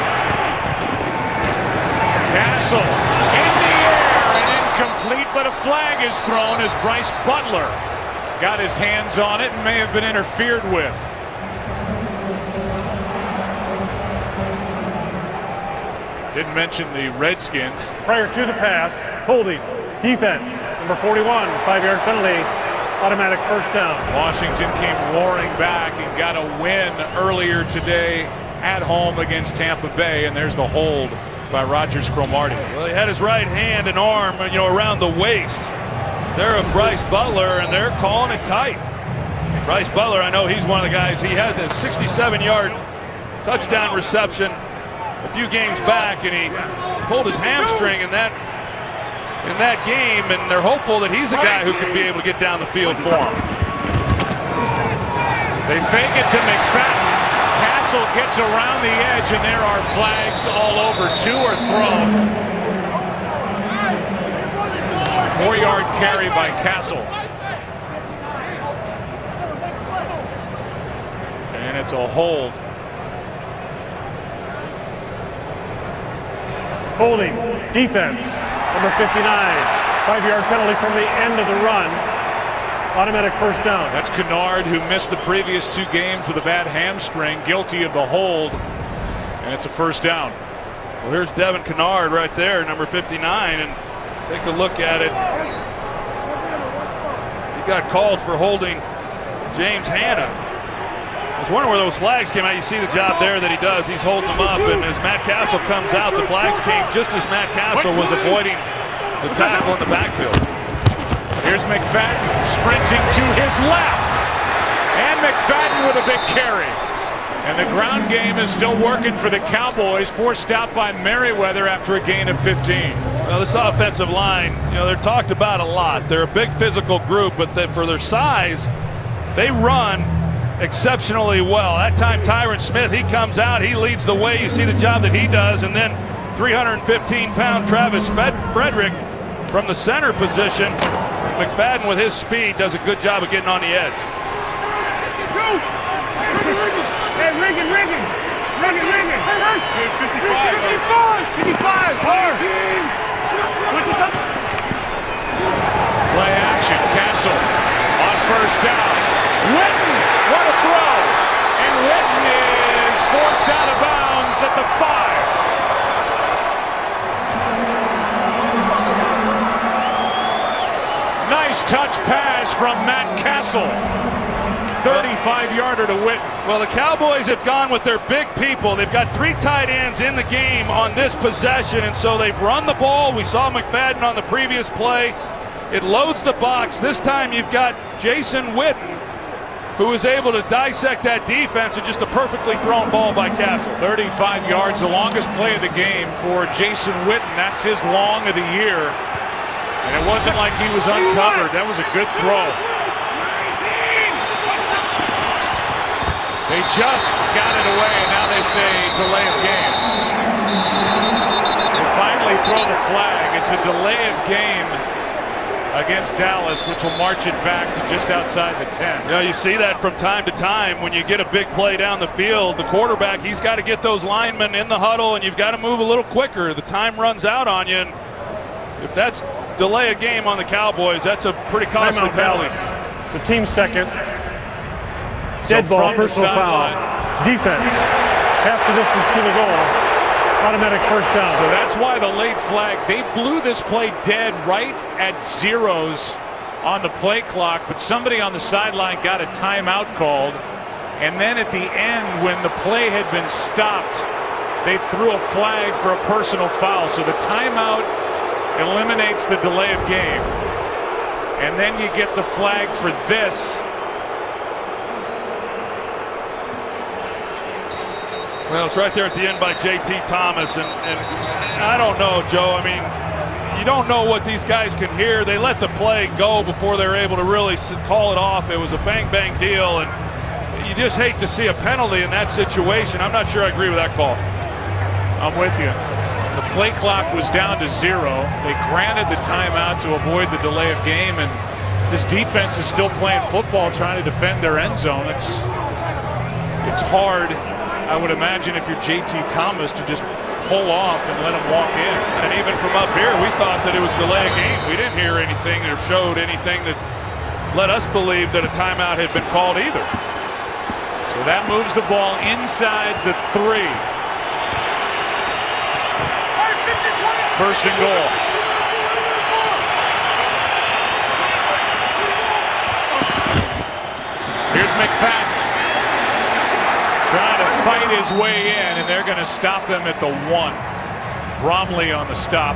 Castle in the air and incomplete, but a flag is thrown as Bryce Butler got his hands on it and may have been interfered with. Didn't mention the Redskins. Prior to the pass, holding, defense, number 41, 5-yard penalty, automatic 1st down. Washington came roaring back and got a win earlier today at home against Tampa Bay, and there's the hold by Rogers Cromartie. Well, he had his right hand and arm, you know, around the waist there of Bryce Butler, and they're calling it tight. Bryce Butler, I know he's one of the guys. He had the 67-yard touchdown reception a few games back, and he pulled his hamstring in that game, and they're hopeful that he's a guy who can be able to get down the field for them. They fake it to McFadden. Castle gets around the edge, and there are flags all over. 2 are thrown. 4-yard carry by Castle. And it's a hold. Holding, defense, number 59. 5-yard penalty from the end of the run. Automatic first down. That's Kennard, who missed the previous 2 games with a bad hamstring, guilty of the hold. And it's a first down. Well, here's Devin Kennard right there, number 59, and take a look at it. He got called for holding James Hanna. I was wondering where those flags came out. You see the job there that he does. He's holding them up, and as Matt Castle comes out, the flags came just as Matt Castle was avoiding the tackle in the backfield. Here's McFadden sprinting to his left. And McFadden with a big carry. And the ground game is still working for the Cowboys, forced out by Merriweather after a gain of 15. Well, this offensive line, you know, they're talked about a lot. They're a big physical group, but for their size, they run exceptionally well. That time Tyron Smith, he comes out, he leads the way. You see the job that he does, and then 315-pound Travis Frederick from the center position. McFadden with his speed does a good job of getting on the edge. Hey, Riggin. 55. Play action. Castle on first down. Witten, what a throw. And Witten is forced out of bounds at the 5. Nice touch pass from Matt Castle. 35-yarder to Witten. Well, the Cowboys have gone with their big people. They've got 3 tight ends in the game on this possession, and so they've run the ball. We saw McFadden on the previous play. It loads the box. This time you've got Jason Witten, who is able to dissect that defense, and just a perfectly thrown ball by Castle. 35 yards, the longest play of the game for Jason Witten. That's his long of the year. And it wasn't like he was uncovered. That was a good throw. They just got it away, and now they say delay of game. They finally throw the flag. It's a delay of game against Dallas, which will march it back to just outside the 10. You know, you see that from time to time when you get a big play down the field. The quarterback, he's got to get those linemen in the huddle, and you've got to move a little quicker. The time runs out on you, and if that's delay a game on the Cowboys, that's a pretty costly penalty. The team's second. Dead ball, personal foul. Defense, half the distance to the goal. Automatic first down. So that's why the late flag, they blew this play dead right at zeros on the play clock, but somebody on the sideline got a timeout called. And then at the end, when the play had been stopped, they threw a flag for a personal foul. So the timeout eliminates the delay of game. And then you get the flag for this. Well, it's right there at the end by J.T. Thomas, and I don't know, Joe. I mean, you don't know what these guys can hear. They let the play go before they were able to really call it off. It was a bang-bang deal, and you just hate to see a penalty in that situation. I'm not sure I agree with that call. I'm with you. The play clock was down to 0. They granted the timeout to avoid the delay of game, and this defense is still playing football, trying to defend their end zone. It's hard, I would imagine, if you're J.T. Thomas, to just pull off and let him walk in. And even from up here, we thought that it was delay of game. We didn't hear anything or showed anything that let us believe that a timeout had been called either. So that moves the ball inside the 3. First and goal. Here's McFadden trying to fight his way in, and they're going to stop him at the 1. Bromley on the stop.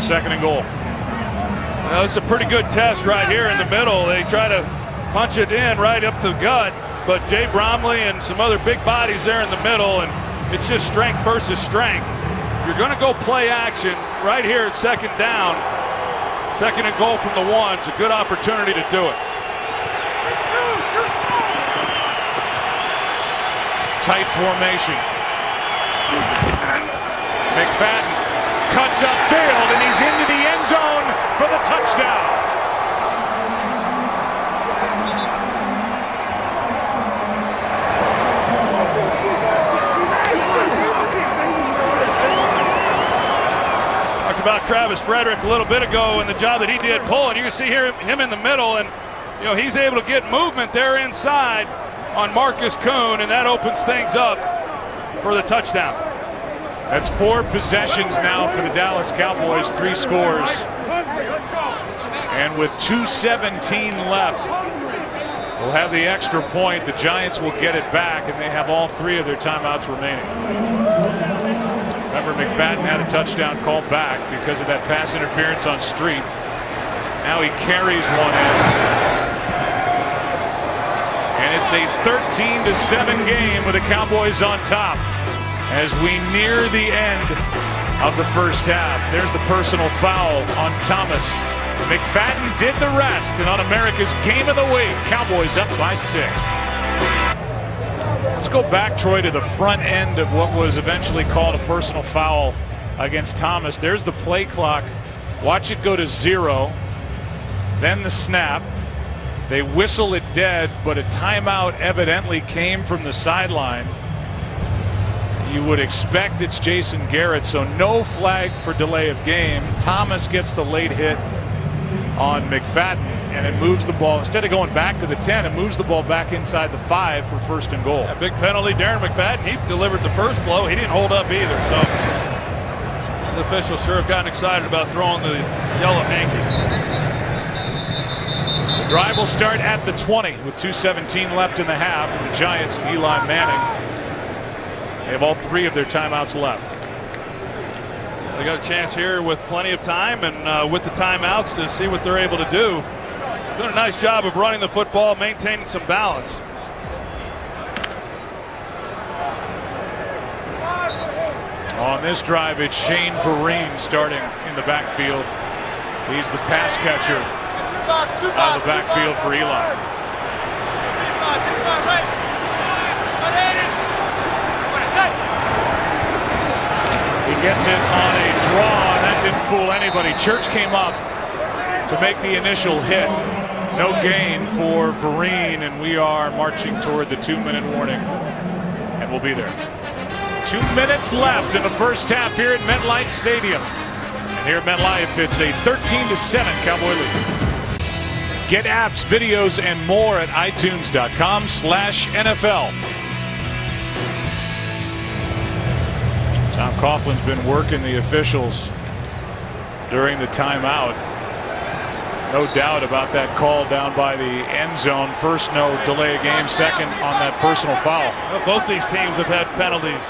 Second and goal. Well, it's a pretty good test right here in the middle. They try to punch it in right up the gut, but Jay Bromley and some other big bodies there in the middle, and it's just strength versus strength. If you're going to go play action right here at second down, second and goal from the 1, it's a good opportunity to do it. Tight formation. McFadden cuts upfield, and he's into the end zone for the touchdown. Talked about Travis Frederick a little bit ago and the job that he did pulling. You can see here him in the middle, and he's able to get movement there inside on Marcus Kuhn, and that opens things up for the touchdown. That's 4 possessions now for the Dallas Cowboys, 3 scores. And with 2:17 left, we'll have the extra point. The Giants will get it back, and they have all 3 of their timeouts remaining. Remember, McFadden had a touchdown called back because of that pass interference on Street. Now he carries one in. And it's a 13-7 game with the Cowboys on top as we near the end of the first half. There's the personal foul on Thomas. McFadden did the rest, and on America's Game of the Week, Cowboys up by 6. Let's go back, Troy, to the front end of what was eventually called a personal foul against Thomas. There's the play clock. Watch it go to 0. Then the snap. They whistle it dead, but a timeout evidently came from the sideline. You would expect it's Jason Garrett, so no flag for delay of game. Thomas gets the late hit on McFadden, and it moves the ball. Instead of going back to the 10, it moves the ball back inside the 5 for 1st and goal. A big penalty. Darren McFadden, he delivered the first blow. He didn't hold up either, so these officials sure have gotten excited about throwing the yellow hanky. Drive will start at the 20 with 2:17 left in the half, and the Giants and Eli Manning, they have all 3 of their timeouts left. They got a chance here with plenty of time and with the timeouts to see what they're able to do. Doing a nice job of running the football, maintaining some balance. On this drive, it's Shane Vereen starting in the backfield. He's the pass catcher out of the backfield for Eli. He gets it on a draw, and that didn't fool anybody. Church came up to make the initial hit. No gain for Vereen, and we are marching toward the 2-minute warning, and we'll be there. 2 minutes left in the first half here at MetLife Stadium. And here at MetLife, it's a 13-7 Cowboy lead. Get apps, videos, and more at itunes.com/NFL. Tom Coughlin's been working the officials during the timeout. No doubt about that call down by the end zone. First, no delay of game. Second, on that personal foul. Well, both these teams have had penalties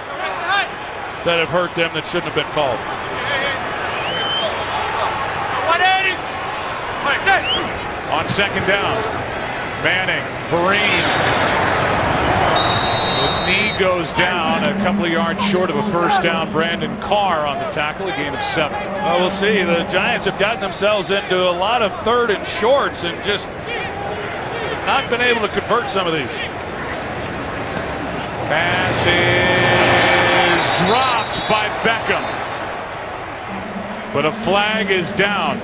that have hurt them that shouldn't have been called. On second down, Manning, Vereen. His knee goes down a couple of yards short of a first down. Brandon Carr on the tackle, a gain of 7. Well, we'll see. The Giants have gotten themselves into a lot of 3rd and shorts and just not been able to convert some of these. Pass is dropped by Beckham, but a flag is down.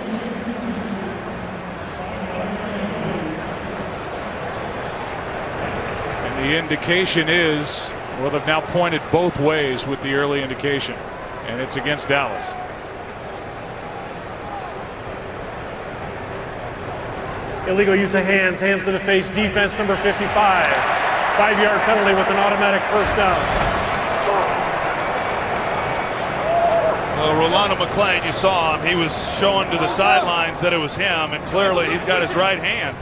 The indication is, well, they've now pointed both ways with the early indication, and it's against Dallas. Illegal use of hands, hands to the face, defense number 55. 5-yard penalty with an automatic first down. Well, Rolando McClain, you saw him. He was showing to the sidelines that it was him, and clearly he's got his right hand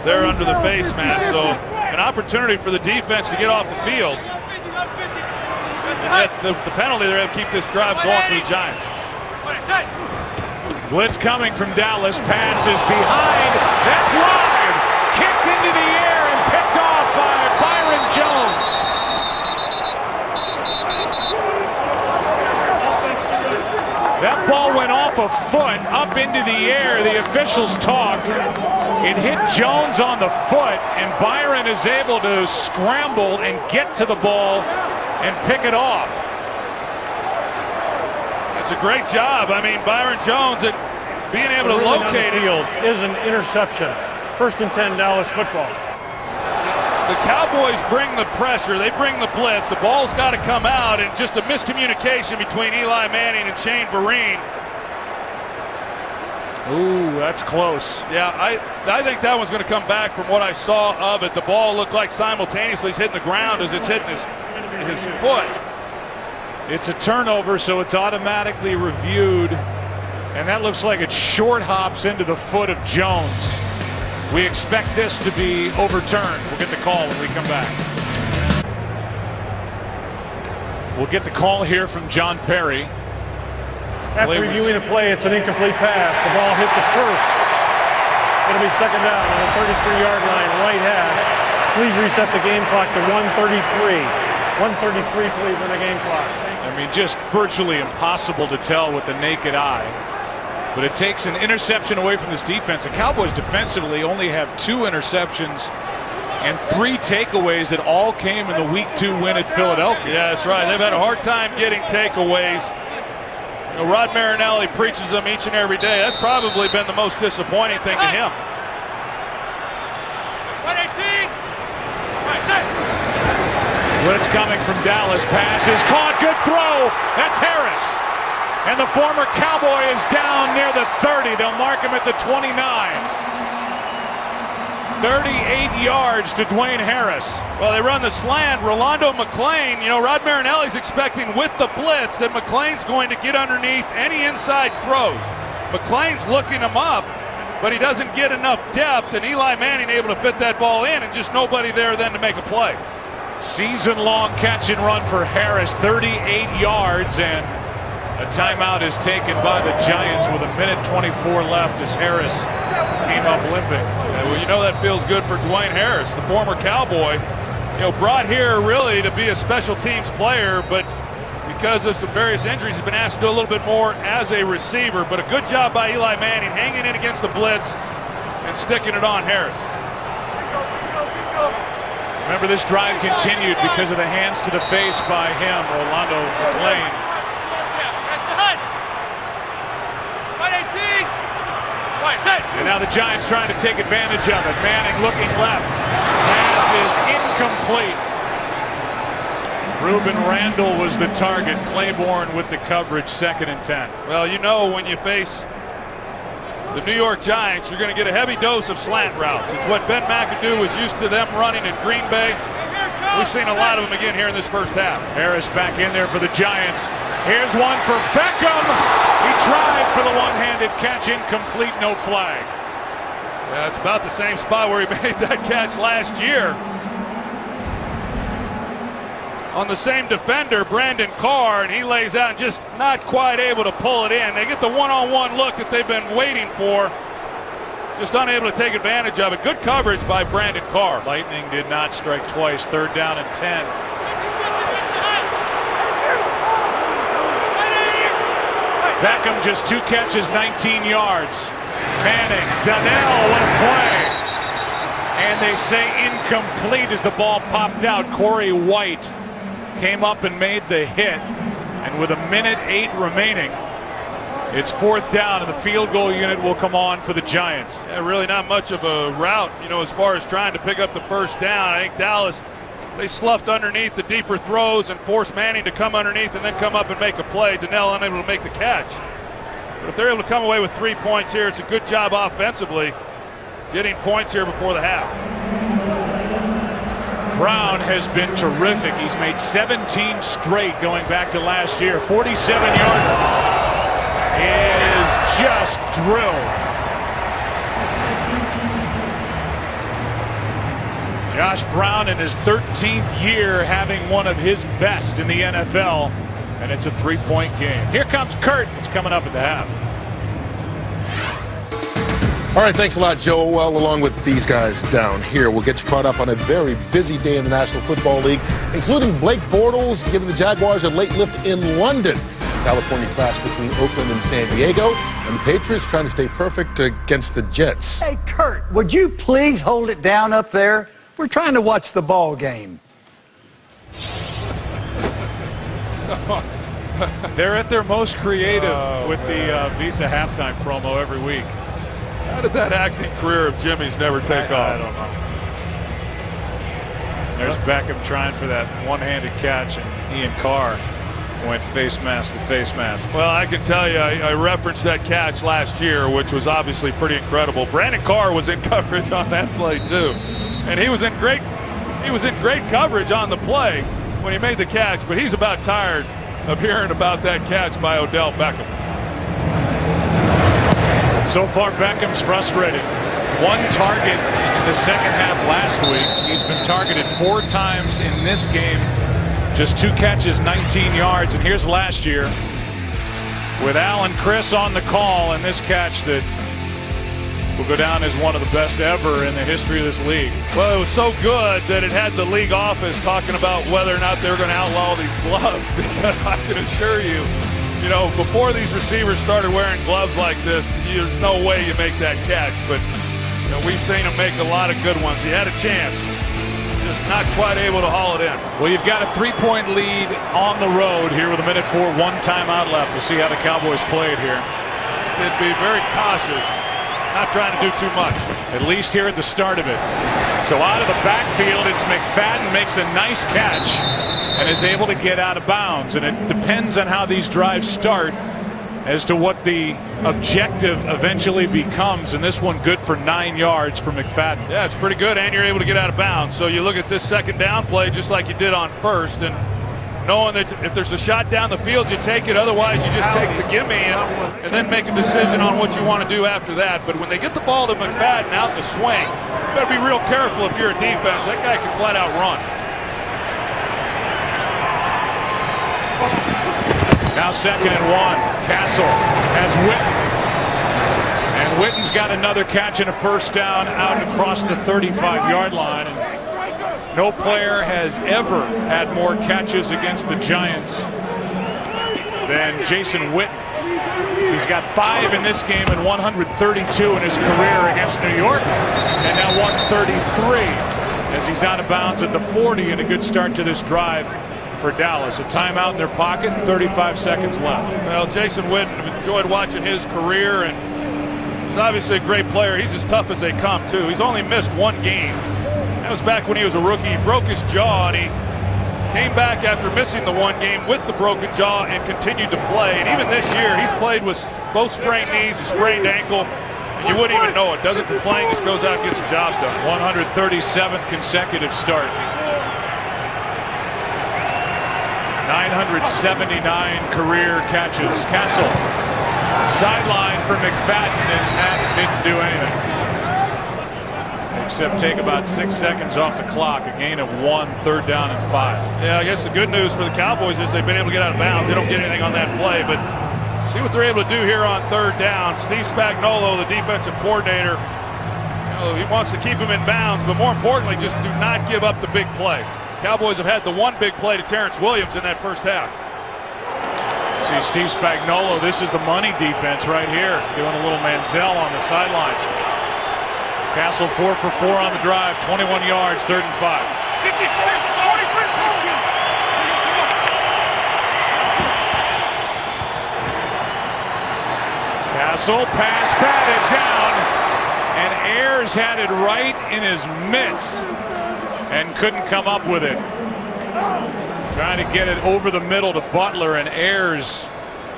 there under the face mask. So an opportunity for the defense to get off the field. And yet the penalty, they're able to keep this drive going for the Giants. Blitz coming from Dallas. Pass is behind. That's live. Kicked into the air and picked off by Byron Jones. That ball went off a foot up into the air. The officials talk. It hit Jones on the foot, and Byron is able to scramble and get to the ball and pick it off. It's a great job. I mean, Byron Jones at being able to locate it. Field is an interception. 1st and 10, Dallas football. The Cowboys bring the pressure. They bring the blitz. The ball's got to come out, and just a miscommunication between Eli Manning and Shane Vereen. Ooh, that's close. Yeah, I think that one's going to come back from what I saw of it. The ball looked like simultaneously it's hitting the ground as it's hitting his foot. It's a turnover, so it's automatically reviewed. And that looks like it short hops into the foot of Jones. We expect this to be overturned. We'll get the call when we come back. We'll get the call here from John Perry. After reviewing the play, it's an incomplete pass. The ball hit the turf. It'll be 2nd down on the 33-yard line, right hash. Please reset the game clock to 1:33. 1:33, please, on the game clock. I mean, just virtually impossible to tell with the naked eye. But it takes an interception away from this defense. The Cowboys defensively only have 2 interceptions and 3 takeaways that all came in the Week 2 win at Philadelphia. Yeah, that's right. They've had a hard time getting takeaways. You know, Rod Marinelli preaches them each and every day. That's probably been the most disappointing thing to him. 118. Blitz coming from Dallas. Pass is caught. Good throw. That's Harris. And the former Cowboy is down near the 30. They'll mark him at the 29. 38 yards to Dwayne Harris. Well, they run the slant. Rolando McClain, you know, Rod Marinelli's expecting with the blitz that McClain's going to get underneath any inside throws. McClain's looking him up, but he doesn't get enough depth, and Eli Manning able to fit that ball in, and just nobody there then to make a play. Season-long catch and run for Harris, 38 yards, and a timeout is taken by the Giants with 1:24 left as Harris came up limping. Yeah, well, you know that feels good for Dwayne Harris, the former Cowboy. You know, brought here really to be a special teams player, but because of some various injuries, he's been asked to do a little bit more as a receiver. But a good job by Eli Manning hanging in against the blitz and sticking it on Harris. Remember, this drive continued because of the hands to the face by him, Rolando McClain. And now the Giants trying to take advantage of it. Manning looking left. Pass is incomplete. Reuben Randall was the target. Claiborne with the coverage, 2nd and 10. Well, you know, when you face the New York Giants, you're going to get a heavy dose of slant routes. It's what Ben McAdoo was used to them running in Green Bay. We've seen a lot of them again here in this first half. Harris back in there for the Giants. Here's one for Beckham. He tried for the one-handed catch, incomplete, no flag. Yeah, it's about the same spot where he made that catch last year. On the same defender, Brandon Carr, and he lays out and just not quite able to pull it in. They get the one-on-one look that they've been waiting for. Just unable to take advantage of it. Good coverage by Brandon Carr. Lightning did not strike twice. 3rd down and 10. Beckham just 2 catches, 19 yards. Manning, Donnell, what a play. And they say incomplete as the ball popped out. Corey White came up and made the hit. And with 1:08 remaining, it's 4th down, and the field goal unit will come on for the Giants. Yeah, really not much of a route, you know, as far as trying to pick up the 1st down. I think Dallas, they sloughed underneath the deeper throws and forced Manning to come underneath and then come up and make a play. Donnell unable to make the catch. But if they're able to come away with 3 points here, it's a good job offensively getting points here before the half. Brown has been terrific. He's made 17 straight going back to last year. 47-yarder is just drilled. Josh Brown in his 13th year having one of his best in the NFL, and it's a 3-point game. Here comes Kurt. It's coming up at the half. All right, thanks a lot, Joe. Well, along with these guys down here, we'll get you caught up on a very busy day in the National Football League, including Blake Bortles giving the Jaguars a late lift in London. California clash between Oakland and San Diego, and the Patriots trying to stay perfect against the Jets. Hey, Kurt, would you please hold it down up there? We're trying to watch the ball game. They're at their most creative with the Visa halftime promo every week. How did that acting career of Jimmy's never take off? I don't know. There's Beckham trying for that one-handed catch, and Ian Carr went face mask to face mask. Well, I can tell you, I referenced that catch last year, which was obviously pretty incredible. Brandon Carr was in coverage on that play too, and he was in great coverage on the play when he made the catch. But he's about tired of hearing about that catch by Odell Beckham. So far, Beckham's frustrated. 1 target in the second half last week. He's been targeted 4 times in this game. Just 2 catches, 19 yards. And here's last year with Alan Chris on the call, and this catch that will go down as one of the best ever in the history of this league. Well, it was so good that it had the league office talking about whether or not they were going to outlaw these gloves. Because I can assure you, you know, before these receivers started wearing gloves like this, there's no way you make that catch. But you know, we've seen him make a lot of good ones. He had a chance, just not quite able to haul it in. Well, you've got a 3-point lead on the road here with 1:04, 1 timeout left. We'll see how the Cowboys play it here. They'd be very cautious, not trying to do too much. At least here at the start of it. So out of the backfield, it's McFadden makes a nice catch and is able to get out of bounds. And it depends on how these drives start as to what the objective eventually becomes. And this one good for 9 yards for McFadden. Yeah, it's pretty good, and you're able to get out of bounds. So you look at this second down play just like you did on first, and knowing that if there's a shot down the field, you take it. Otherwise, you just take the gimme and then make a decision on what you want to do after that. But when they get the ball to McFadden out in the swing, you better be real careful if you're a defense. That guy can flat out run. Now 2nd and 1. Castle has Witten. And Witten's got another catch and a first down out across the 35-yard line. And no player has ever had more catches against the Giants than Jason Witten. He's got 5 in this game and 132 in his career against New York. And now 133 as he's out of bounds at the 40, and a good start to this drive for Dallas. A timeout in their pocket, 35 seconds left. Well, Jason Witten, enjoyed watching his career, and he's obviously a great player. He's as tough as they come, too. He's only missed 1 game. That was back when he was a rookie. He broke his jaw, and he came back after missing the 1 game with the broken jaw and continued to play. And even this year, he's played with both sprained knees, a sprained ankle, and you wouldn't even know it. Doesn't complain, just goes out and gets the job done. 137th consecutive start. 979 career catches. Castle sideline for McFadden, and that didn't do anything except take about 6 seconds off the clock. A gain of 1, 3rd down and 5. Yeah, I guess the good news for the Cowboys is they've been able to get out of bounds. They don't get anything on that play, but see what they're able to do here on 3rd down. Steve Spagnuolo, the defensive coordinator, you know, he wants to keep him in bounds, but more importantly, just do not give up the big play. Cowboys have had the 1 big play to Terrence Williams in that first half. See Steve Spagnuolo, this is the money defense right here, doing a little Manziel on the sideline. Castle 4 for 4 on the drive, 21 yards, 3rd and 5. Castle pass batted down, and Ayers had it right in his mitts and couldn't come up with it. Trying to get it over the middle to Butler, and Ayers,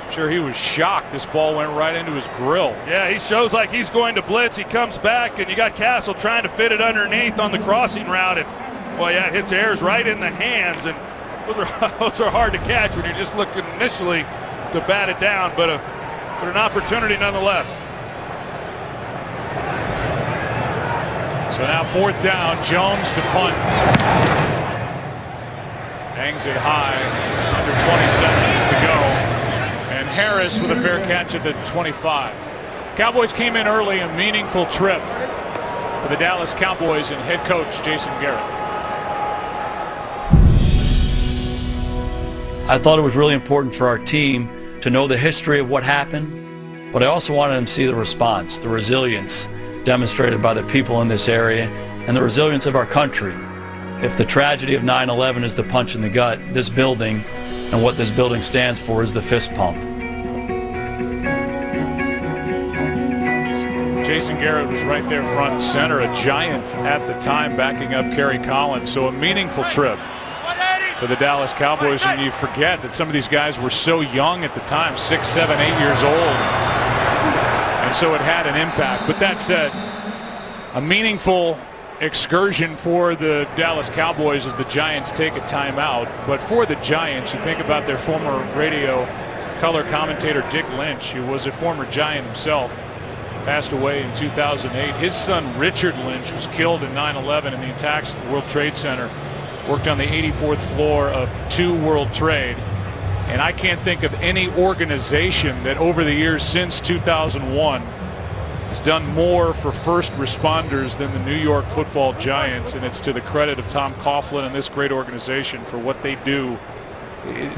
I'm sure he was shocked. This ball went right into his grill. Yeah, he shows like he's going to blitz. He comes back, and you got Castle trying to fit it underneath on the crossing route. And, well, yeah, it hits Ayers right in the hands, and those are hard to catch when you're just looking initially to bat it down, but an opportunity nonetheless. So now 4th down, Jones to punt. Hangs it high, under 20 seconds to go. And Harris with a fair catch at the 25. Cowboys came in early, a meaningful trip for the Dallas Cowboys and head coach Jason Garrett. I thought it was really important for our team to know the history of what happened, but I also wanted them to see the response, the resilience demonstrated by the people in this area, and the resilience of our country. If the tragedy of 9/11 is the punch in the gut, this building And what this building stands for is the fist pump. Jason Garrett was right there front and center, a Giant at the time, backing up Kerry Collins. So a meaningful trip for the Dallas Cowboys, and you forget that some of these guys were so young at the time, 6, 7, 8 years old, and so it had an impact. But that said, a meaningful excursion for the Dallas Cowboys as the Giants take a timeout. But for the Giants, you think about their former radio color commentator Dick Lynch, who was a former Giant himself, passed away in 2008. His son Richard Lynch was killed in 9/11 in the attacks at the World Trade Center. Worked on the 84th floor of 2 World Trade. And I can't think of any organization that over the years since 2001 has done more for first responders than the New York Football Giants. And it's to the credit of Tom Coughlin and this great organization for what they do.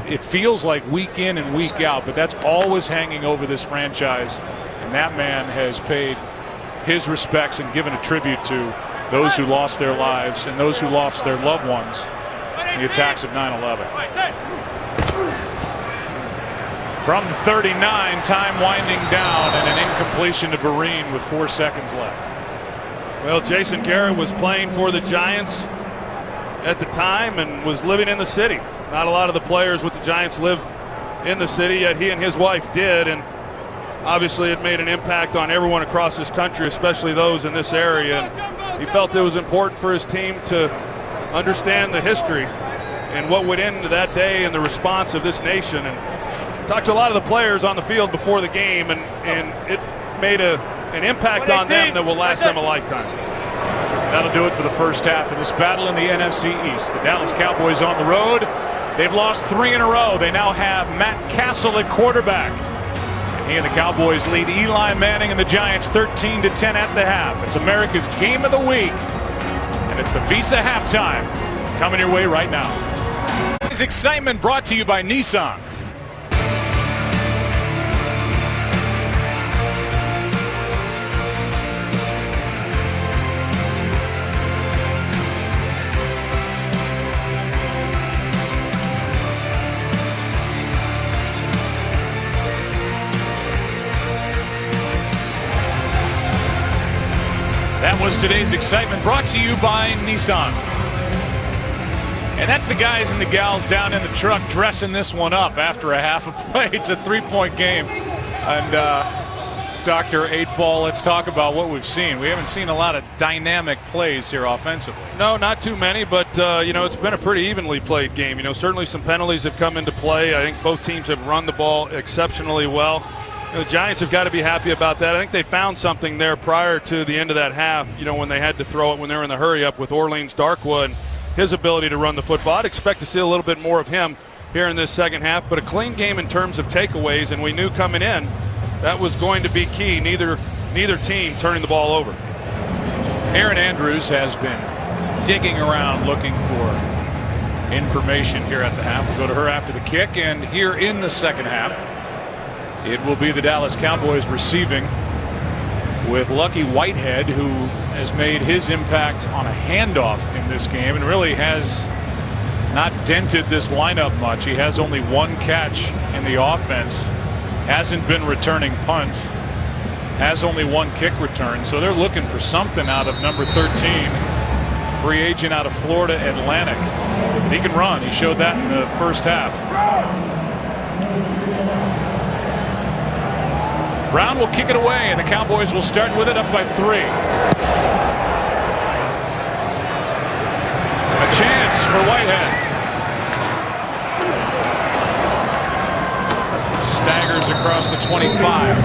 It feels like week in and week out, but that's always hanging over this franchise. And that man has paid his respects and given a tribute to those who lost their lives and those who lost their loved ones in the attacks of 9/11. From 39, time winding down, and an incompletion to Vereen with 4 seconds left. Well, Jason Garrett was playing for the Giants at the time and was living in the city. Not a lot of the players with the Giants live in the city, yet he and his wife did, and obviously it made an impact on everyone across this country, especially those in this area. And he felt it was important for his team to understand the history and what went into that day and the response of this nation. And talked to a lot of the players on the field before the game, and it made an impact on them that will last them a lifetime. That'll do it for the first half of this battle in the NFC East. The Dallas Cowboys on the road. They've lost 3 in a row. They now have Matt Castle at quarterback. He and the Cowboys lead Eli Manning and the Giants 13-10 at the half. It's America's Game of the Week, and it's the Visa Halftime coming your way right now. This excitement brought to you by Nissan. That was today's excitement brought to you by Nissan. And that's the guys and the gals down in the truck dressing this one up after a half a play. It's a 3-point game. And Dr. 8-Ball, let's talk about what we've seen. We haven't seen a lot of dynamic plays here offensively. No, not too many, but you know, it's been a pretty evenly played game. You know, certainly some penalties have come into play. I think both teams have run the ball exceptionally well. The Giants have got to be happy about that. I think they found something there prior to the end of that half, you know, when they had to throw it when they were in the hurry up with Orleans Darkwood, his ability to run the football. I'd expect to see a little bit more of him here in this second half, but a clean game in terms of takeaways, and we knew coming in that was going to be key. Neither team turning the ball over. Erin Andrews has been digging around looking for information here at the half. We'll go to her after the kick, and here in the second half, it will be the Dallas Cowboys receiving with Lucky Whitehead, who has made his impact on a handoff in this game and really has not dented this lineup much. He has only 1 catch in the offense, hasn't been returning punts, has only 1 kick return. So they're looking for something out of number 13, free agent out of Florida Atlantic. He can run. He showed that in the first half. Brown will kick it away, and the Cowboys will start with it up by 3. A chance for Whitehead. Staggers across the 25.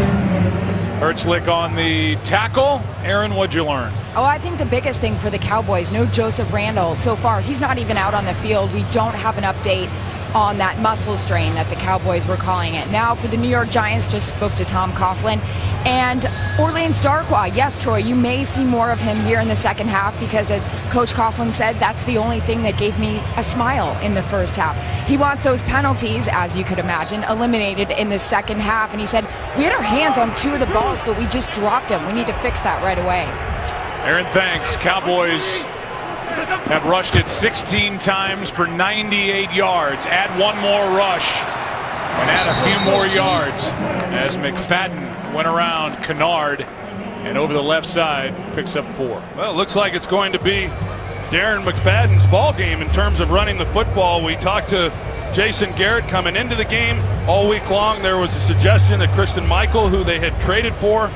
Hertzlick on the tackle. Aaron, what'd you learn? Oh, I think the biggest thing for the Cowboys, no Joseph Randle so far. He's not even out on the field. We don't have an update on that muscle strain that the Cowboys were calling it. Now for the New York Giants, just spoke to Tom Coughlin. And Orleans Darkwa, yes, Troy, you may see more of him here in the second half because, as Coach Coughlin said, that's the only thing that gave me a smile in the first half. He wants those penalties, as you could imagine, eliminated in the second half. And he said, we had our hands on 2 of the balls, but we just dropped them. We need to fix that right away. Aaron, thanks. Cowboys have rushed it 16 times for 98 yards. Add one more rush and add a few more yards as McFadden went around Kennard and over the left side picks up 4. Well, it looks like it's going to be Darren McFadden's ball game in terms of running the football. We talked to Jason Garrett coming into the game all week long. There was a suggestion that Christian Michael, who they had traded for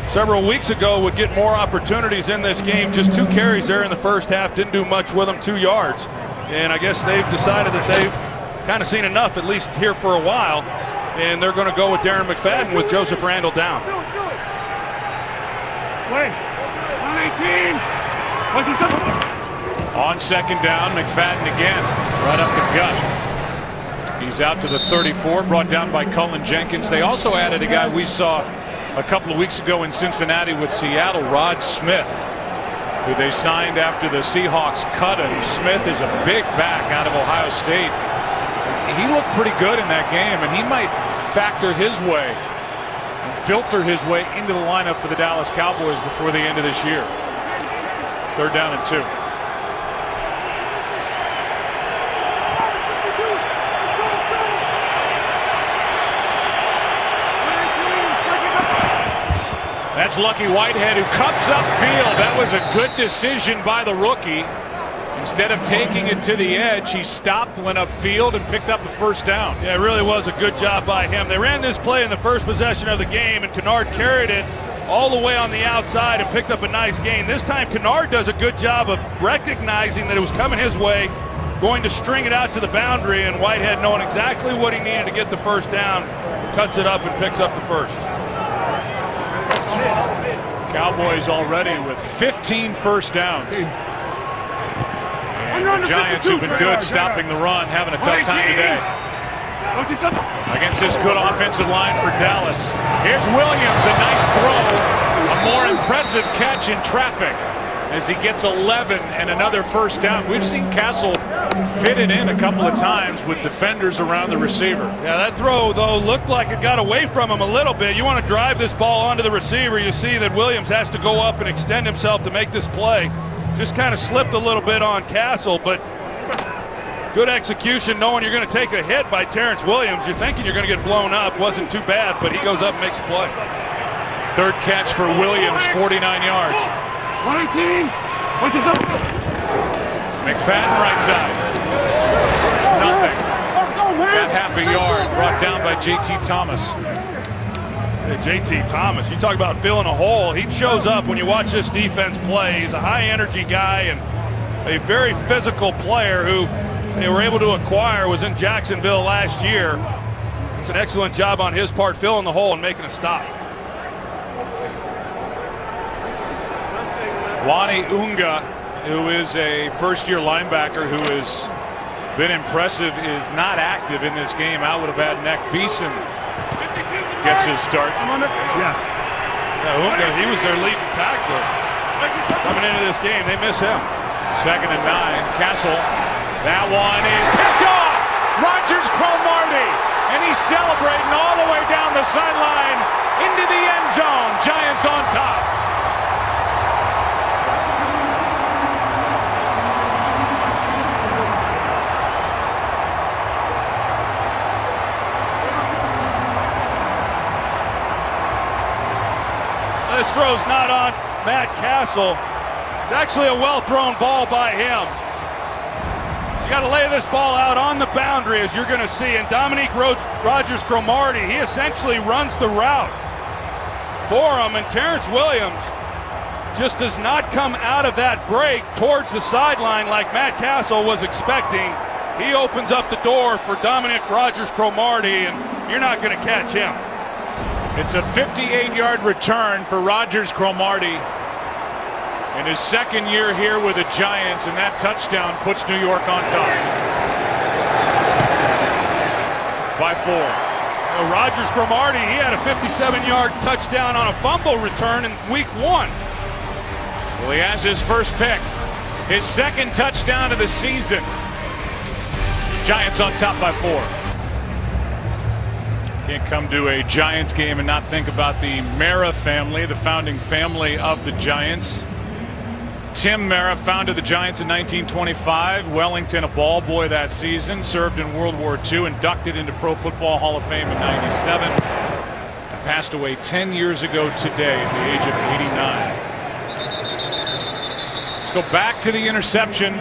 several weeks ago, would get more opportunities in this game. Just 2 carries there in the first half, didn't do much with them, 2 yards. And I guess they've decided that they've kind of seen enough, at least here for a while, and they're going to go with Darren McFadden with Joseph Randall down. Wait, 118. On second down, McFadden again, right up the gut. He's out to the 34, brought down by Cullen Jenkins. They also added a guy we saw a couple of weeks ago in Cincinnati with Seattle, Rod Smith, who they signed after the Seahawks cut him. Smith is a big back out of Ohio State. He looked pretty good in that game, and he might factor his way and filter his way into the lineup for the Dallas Cowboys before the end of this year. 3rd down and 2. That's Lucky Whitehead, who cuts upfield. That was a good decision by the rookie. Instead of taking it to the edge, he stopped, went upfield, and picked up the 1st down. Yeah, it really was a good job by him. They ran this play in the first possession of the game, and Kennard carried it all the way on the outside and picked up a nice gain. This time, Kennard does a good job of recognizing that it was coming his way, going to string it out to the boundary, and Whitehead, knowing exactly what he needed to get the 1st down, cuts it up and picks up the 1st. Cowboys already with 15 1st downs. And the Giants, who've been good stopping the run, having a tough time today against this good offensive line for Dallas. Here's Williams, a nice throw, a more impressive catch in traffic as he gets 11 and another 1st down. We've seen Castle fit it in a couple of times with defenders around the receiver. Yeah, that throw, though, looked like it got away from him a little bit. You want to drive this ball onto the receiver. You see that Williams has to go up and extend himself to make this play. Just kind of slipped a little bit on Castle, but good execution, knowing you're going to take a hit by Terrence Williams. You're thinking you're going to get blown up. Wasn't too bad, but he goes up and makes a play. 3rd catch for Williams, 49 yards. 118. McFadden right side. Nothing. Got half a yard, brought down by J.T. Thomas. Hey, J.T. Thomas, you talk about filling a hole. He shows up when you watch this defense play. He's a high-energy guy and a very physical player who they were able to acquire, was in Jacksonville last year. It's an excellent job on his part, filling the hole and making a stop. Wani Unga, who is a 1st-year linebacker who has been impressive, is not active in this game, out with a bad neck. Beeson gets his start. Yeah, Unga, he was their leading tackler coming into this game. They miss him. 2nd and 9. Castle. That one is picked off. Rogers Cromartie, and he's celebrating all the way down the sideline into the end zone. Giants on top. This throw's not on Matt Castle. It's actually a well-thrown ball by him. You got to lay this ball out on the boundary, as you're going to see. And Dominique Rogers Cromartie, he essentially runs the route for him. And Terrence Williams just does not come out of that break towards the sideline like Matt Castle was expecting. He opens up the door for Dominique Rogers Cromartie, and you're not going to catch him. It's a 58-yard return for Rogers Cromartie in his 2nd year here with the Giants, and that touchdown puts New York on top by 4. Rogers Cromartie, he had a 57-yard touchdown on a fumble return in week 1. Well, he has his 1st pick, his 2nd touchdown of the season. Giants on top by 4. Can't come to a Giants game and not think about the Mara family, the founding family of the Giants. Tim Mara founded the Giants in 1925. Wellington, a ball boy that season, served in World War II, inducted into Pro Football Hall of Fame in '97, and passed away 10 years ago today at the age of 89. Let's go back to the interception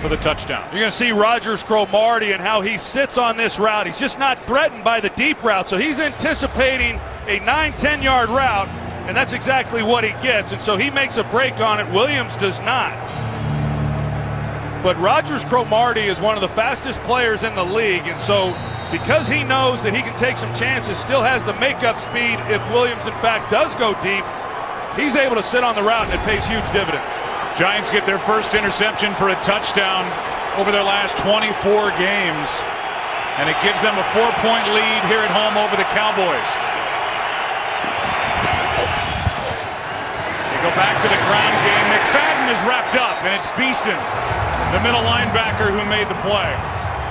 for the touchdown. You're going to see Rogers Cromartie and how he sits on this route. He's just not threatened by the deep route, so he's anticipating a 9-10 yard route, and that's exactly what he gets, and so he makes a break on it. Williams does not. But Rogers Cromartie is one of the fastest players in the league, and so because he knows that he can take some chances, still has the makeup speed if Williams in fact does go deep, he's able to sit on the route and it pays huge dividends. Giants get their first interception for a touchdown over their last 24 games, and it gives them a 4-point lead here at home over the Cowboys. They go back to the ground game. McFadden is wrapped up, and it's Beeson, the middle linebacker, who made the play.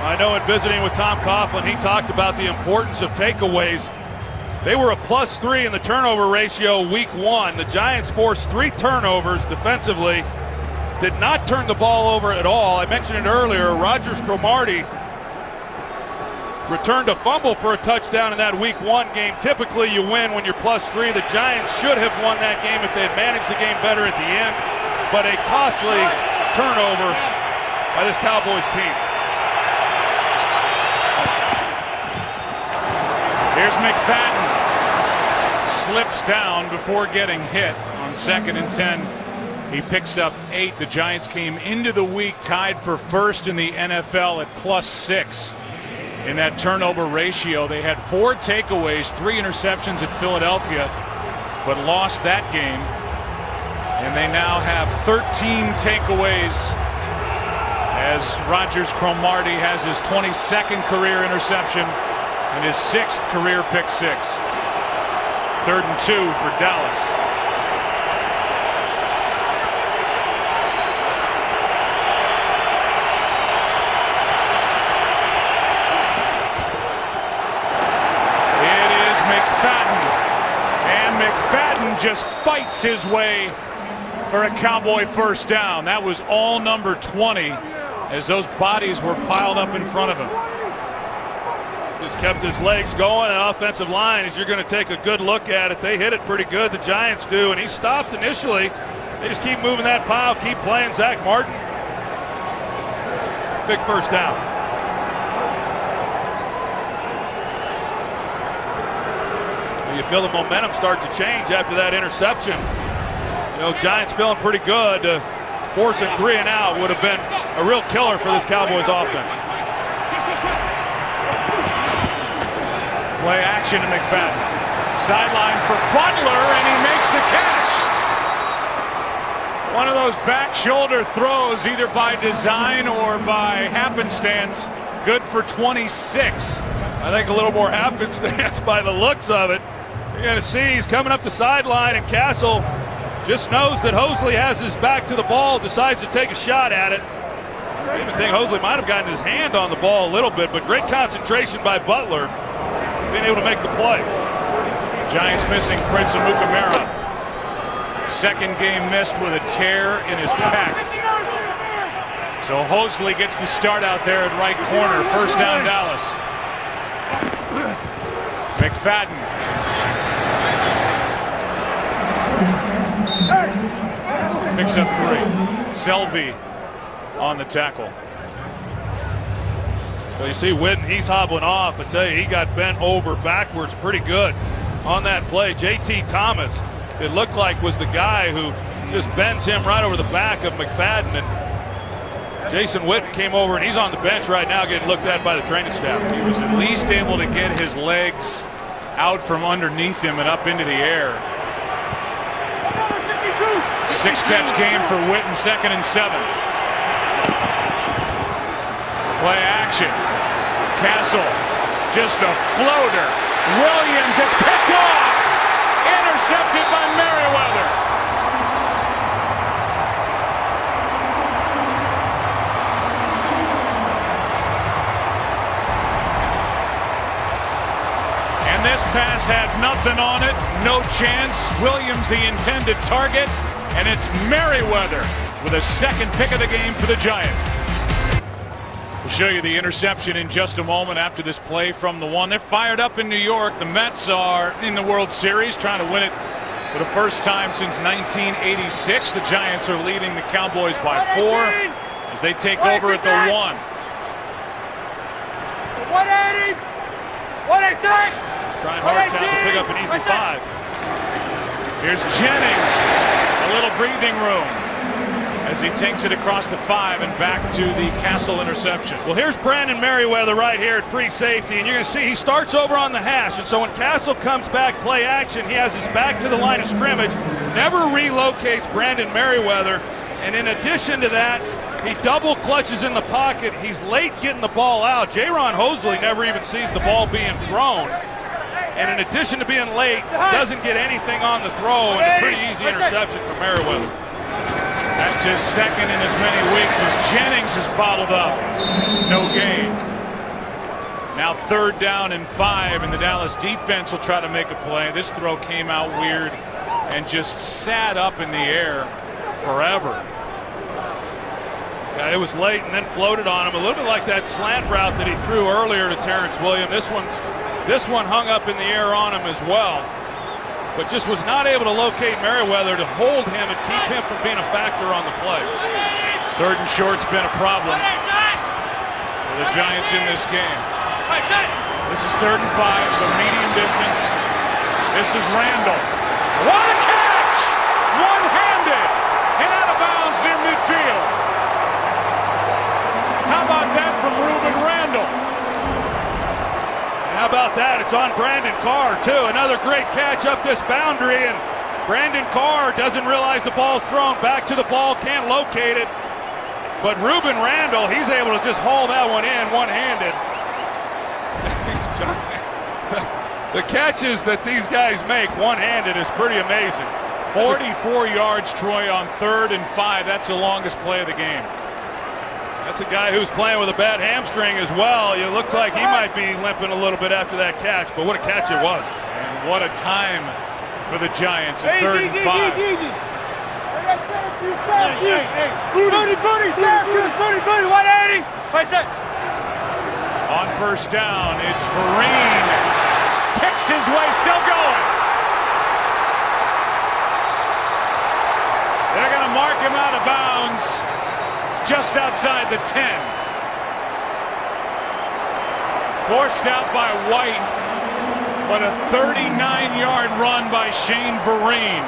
I know in visiting with Tom Coughlin, he talked about the importance of takeaways. They were a +3 in the turnover ratio week 1. The Giants forced 3 turnovers defensively, did not turn the ball over at all. I mentioned it earlier, Rogers Cromartie returned a fumble for a touchdown in that week 1 game. Typically you win when you're +3. The Giants should have won that game if they had managed the game better at the end, but a costly turnover by this Cowboys team. Here's McFadden. Slips down before getting hit on 2nd and 10. He picks up 8. The Giants came into the week tied for first in the NFL at +6 in that turnover ratio. They had 4 takeaways, 3 interceptions at Philadelphia, but lost that game. And they now have 13 takeaways as Rogers Cromartie has his 22nd career interception and his 6th career pick 6. 3rd and 2 for Dallas. It is McFadden, and McFadden just fights his way for a Cowboy first down. That was all number 20 as those bodies were piled up in front of him. Just kept his legs going, and offensive line, as you're going to take a good look at it, they hit it pretty good, the Giants do, and he stopped initially. They just keep moving that pile, keep playing Zach Martin. Big first down. You feel the momentum start to change after that interception. You know, Giants feeling pretty good. Forcing 3 and out would have been a real killer for this Cowboys offense. Play action to McFadden. Sideline for Butler, and he makes the catch. One of those back shoulder throws, either by design or by happenstance. Good for 26. I think a little more happenstance by the looks of it. You're going to see he's coming up the sideline, and Castle just knows that Hosley has his back to the ball, decides to take a shot at it. I even think Hosley might have gotten his hand on the ball a little bit, but great concentration by Butler, being able to make the play. Giants missing Prince Amukamara. 2nd game missed with a tear in his pec. So Hosley gets the start out there at right corner. First down, Dallas. McFadden. Picks up 3. Selvey on the tackle. So you see Witten, he's hobbling off. I tell you, he got bent over backwards pretty good on that play. J.T. Thomas, it looked like, was the guy who just bends him right over the back of McFadden. And Jason Witten came over, and he's on the bench right now getting looked at by the training staff. He was at least able to get his legs out from underneath him and up into the air. 6-catch game for Witten, 2nd and 7. Play action. Castle, just a floater. Williams, it's picked off. Intercepted by Merriweather. And this pass had nothing on it. No chance. Williams, the intended target. And it's Merriweather with a second pick of the game for the Giants. We'll show you the interception in just a moment after this play from the one. They're fired up in New York. The Mets are in the World Series trying to win it for the first time since 1986. The Giants are leading the Cowboys by 4 as they take over at the 1. 180! 186! Trying hard count to pick up an easy 5. Here's Jennings, a little breathing room as he takes it across the 5 and back to the Castle interception. Well, here's Brandon Merriweather right here at free safety, and you're going to see he starts over on the hash, and so when Castle comes back play action, he has his back to the line of scrimmage, never relocates Brandon Merriweather, and in addition to that, he double clutches in the pocket. He's late getting the ball out. J-Ron Hosley never even sees the ball being thrown. And in addition to being late, doesn't get anything on the throw, and a pretty easy interception for Merriweather. That's his second in as many weeks as Jennings is bottled up. No gain. Now 3rd down and 5, and the Dallas defense will try to make a play. This throw came out weird and just sat up in the air forever. Yeah, it was late and then floated on him, a little bit like that slant route that he threw earlier to Terrence Williams. This one hung up in the air on him as well, but just was not able to locate Merriweather to hold him and keep him from being a factor on the play. 3rd and short's been a problem for the Giants in this game. This is 3rd and 5, so medium distance. This is Randall. What a catch! One-handed and out of bounds near midfield. How about that from Ruben Randall? How about that? It's on Brandon Carr, too. Another great catch up this boundary, and Brandon Carr doesn't realize the ball's thrown back to the ball, can't locate it. But Ruben Randall, he's able to just haul that one in one-handed. The catches that these guys make one-handed is pretty amazing. 44 yards, Troy, on 3rd and 5. That's the longest play of the game. That's a guy who's playing with a bad hamstring as well. It looked like he might be limping a little bit after that catch, but what a catch it was. And what a time for the Giants at 3rd and 5. Booty, 180! On 1st down, it's Vereen. Picks his way, still going. They're going to mark him out of bounds just outside the 10. Forced out by White, but a 39-yard run by Shane Vereen.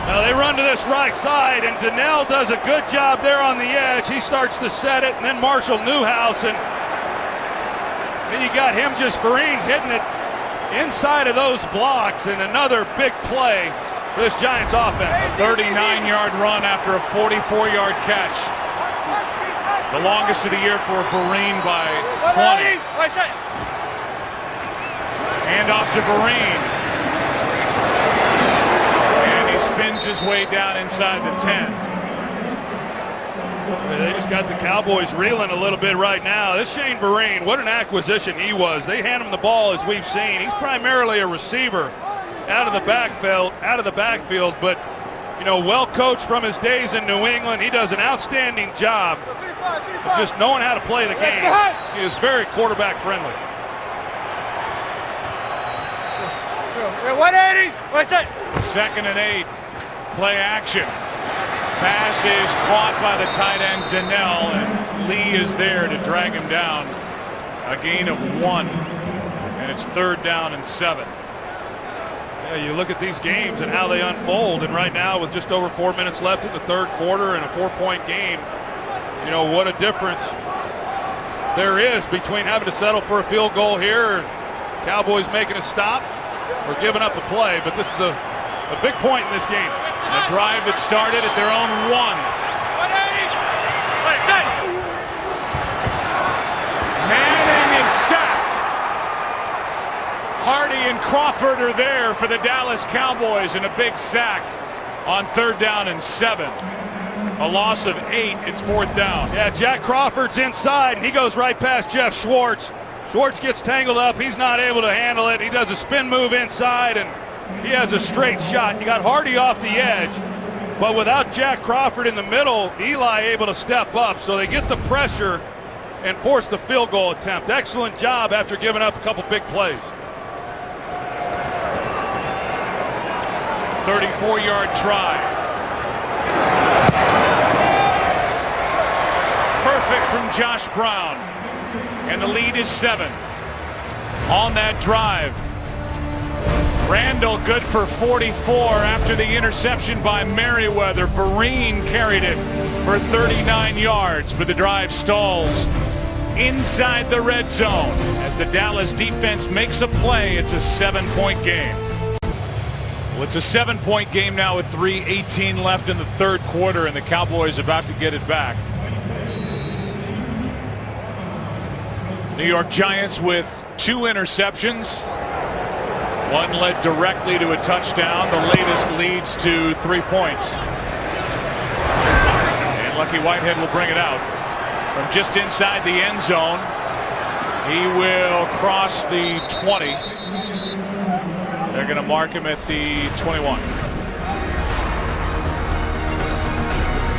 Now they run to this right side, and Donnell does a good job there on the edge. He starts to set it, and then Marshall Newhouse, and then you got him just Vereen hitting it inside of those blocks, and another big play for this Giants offense. A 39-yard run after a 44-yard catch. The longest of the year for Vereen by 20. Hand off to Vereen. And he spins his way down inside the 10. They just got the Cowboys reeling a little bit right now. This Shane Vereen, what an acquisition he was. They hand him the ball, as we've seen. He's primarily a receiver out of the backfield, but you know, well coached from his days in New England. He does an outstanding job of just knowing how to play the game. He is very quarterback friendly. 180! What's that? 2nd and 8. Play action. Pass is caught by the tight end Donnell, and Lee is there to drag him down. A gain of 1, and it's 3rd down and 7. Yeah, you look at these games and how they unfold, and right now with just over 4 minutes left in the 3rd quarter and a 4-point game, you know what a difference there is between having to settle for a field goal here, Cowboys making a stop, or giving up a play. But this is a big point in this game. A drive that started at their own 1. Manning is sacked. Hardy and Crawford are there for the Dallas Cowboys, and a big sack on 3rd down and 7. A loss of 8. It's 4th down. Yeah, Jack Crawford's inside, and he goes right past Jeff Schwartz. Schwartz gets tangled up. He's not able to handle it. He does a spin move inside, and he has a straight shot. You got Hardy off the edge. But without Jack Crawford in the middle, Eli able to step up. So they get the pressure and force the field goal attempt. Excellent job after giving up a couple big plays. 34-yard try. Perfect from Josh Brown. And the lead is 7. On that drive, Randall good for 44 after the interception by Merriweather. Vereen carried it for 39 yards, but the drive stalls inside the red zone. As the Dallas defense makes a play, it's a 7-point game. Well, it's a 7-point game now with 3:18 left in the third quarter, and the Cowboys about to get it back. New York Giants with 2 interceptions. One led directly to a touchdown. The latest leads to 3 points. And Lucky Whitehead will bring it out from just inside the end zone. He will cross the 20. They're going to mark him at the 21.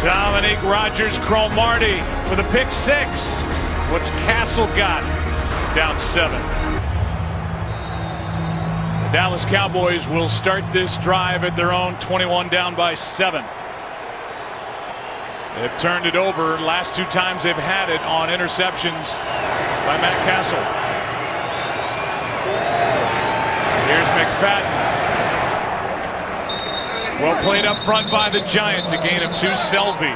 Dominique Rodgers-Cromartie with a pick 6. What's Castle got? Down 7. The Dallas Cowboys will start this drive at their own 21, down by 7. They've turned it over last 2 times they've had it on interceptions by Matt Castle. Here's McFadden. Well played up front by the Giants. A gain of 2. Selvey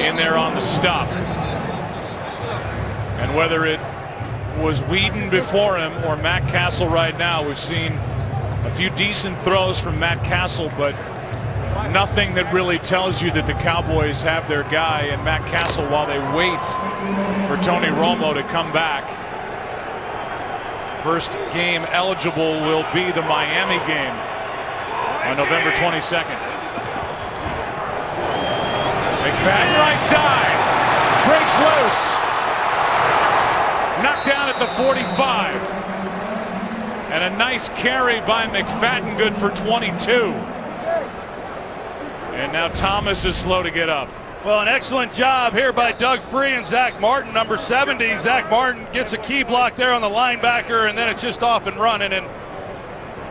in there on the stop. And whether it was Whedon before him or Matt Castle right now, we've seen a few decent throws from Matt Castle, but nothing that really tells you that the Cowboys have their guy in Matt Castle while they wait for Tony Romo to come back. First game eligible will be the Miami game on November 22nd. McFadden right side, breaks loose. Knocked down at the 45. And a nice carry by McFadden, good for 22. And now Thomas is slow to get up. Well, an excellent job here by Doug Free and Zach Martin, number 70. Zach Martin gets a key block there on the linebacker, and then it's just off and running. And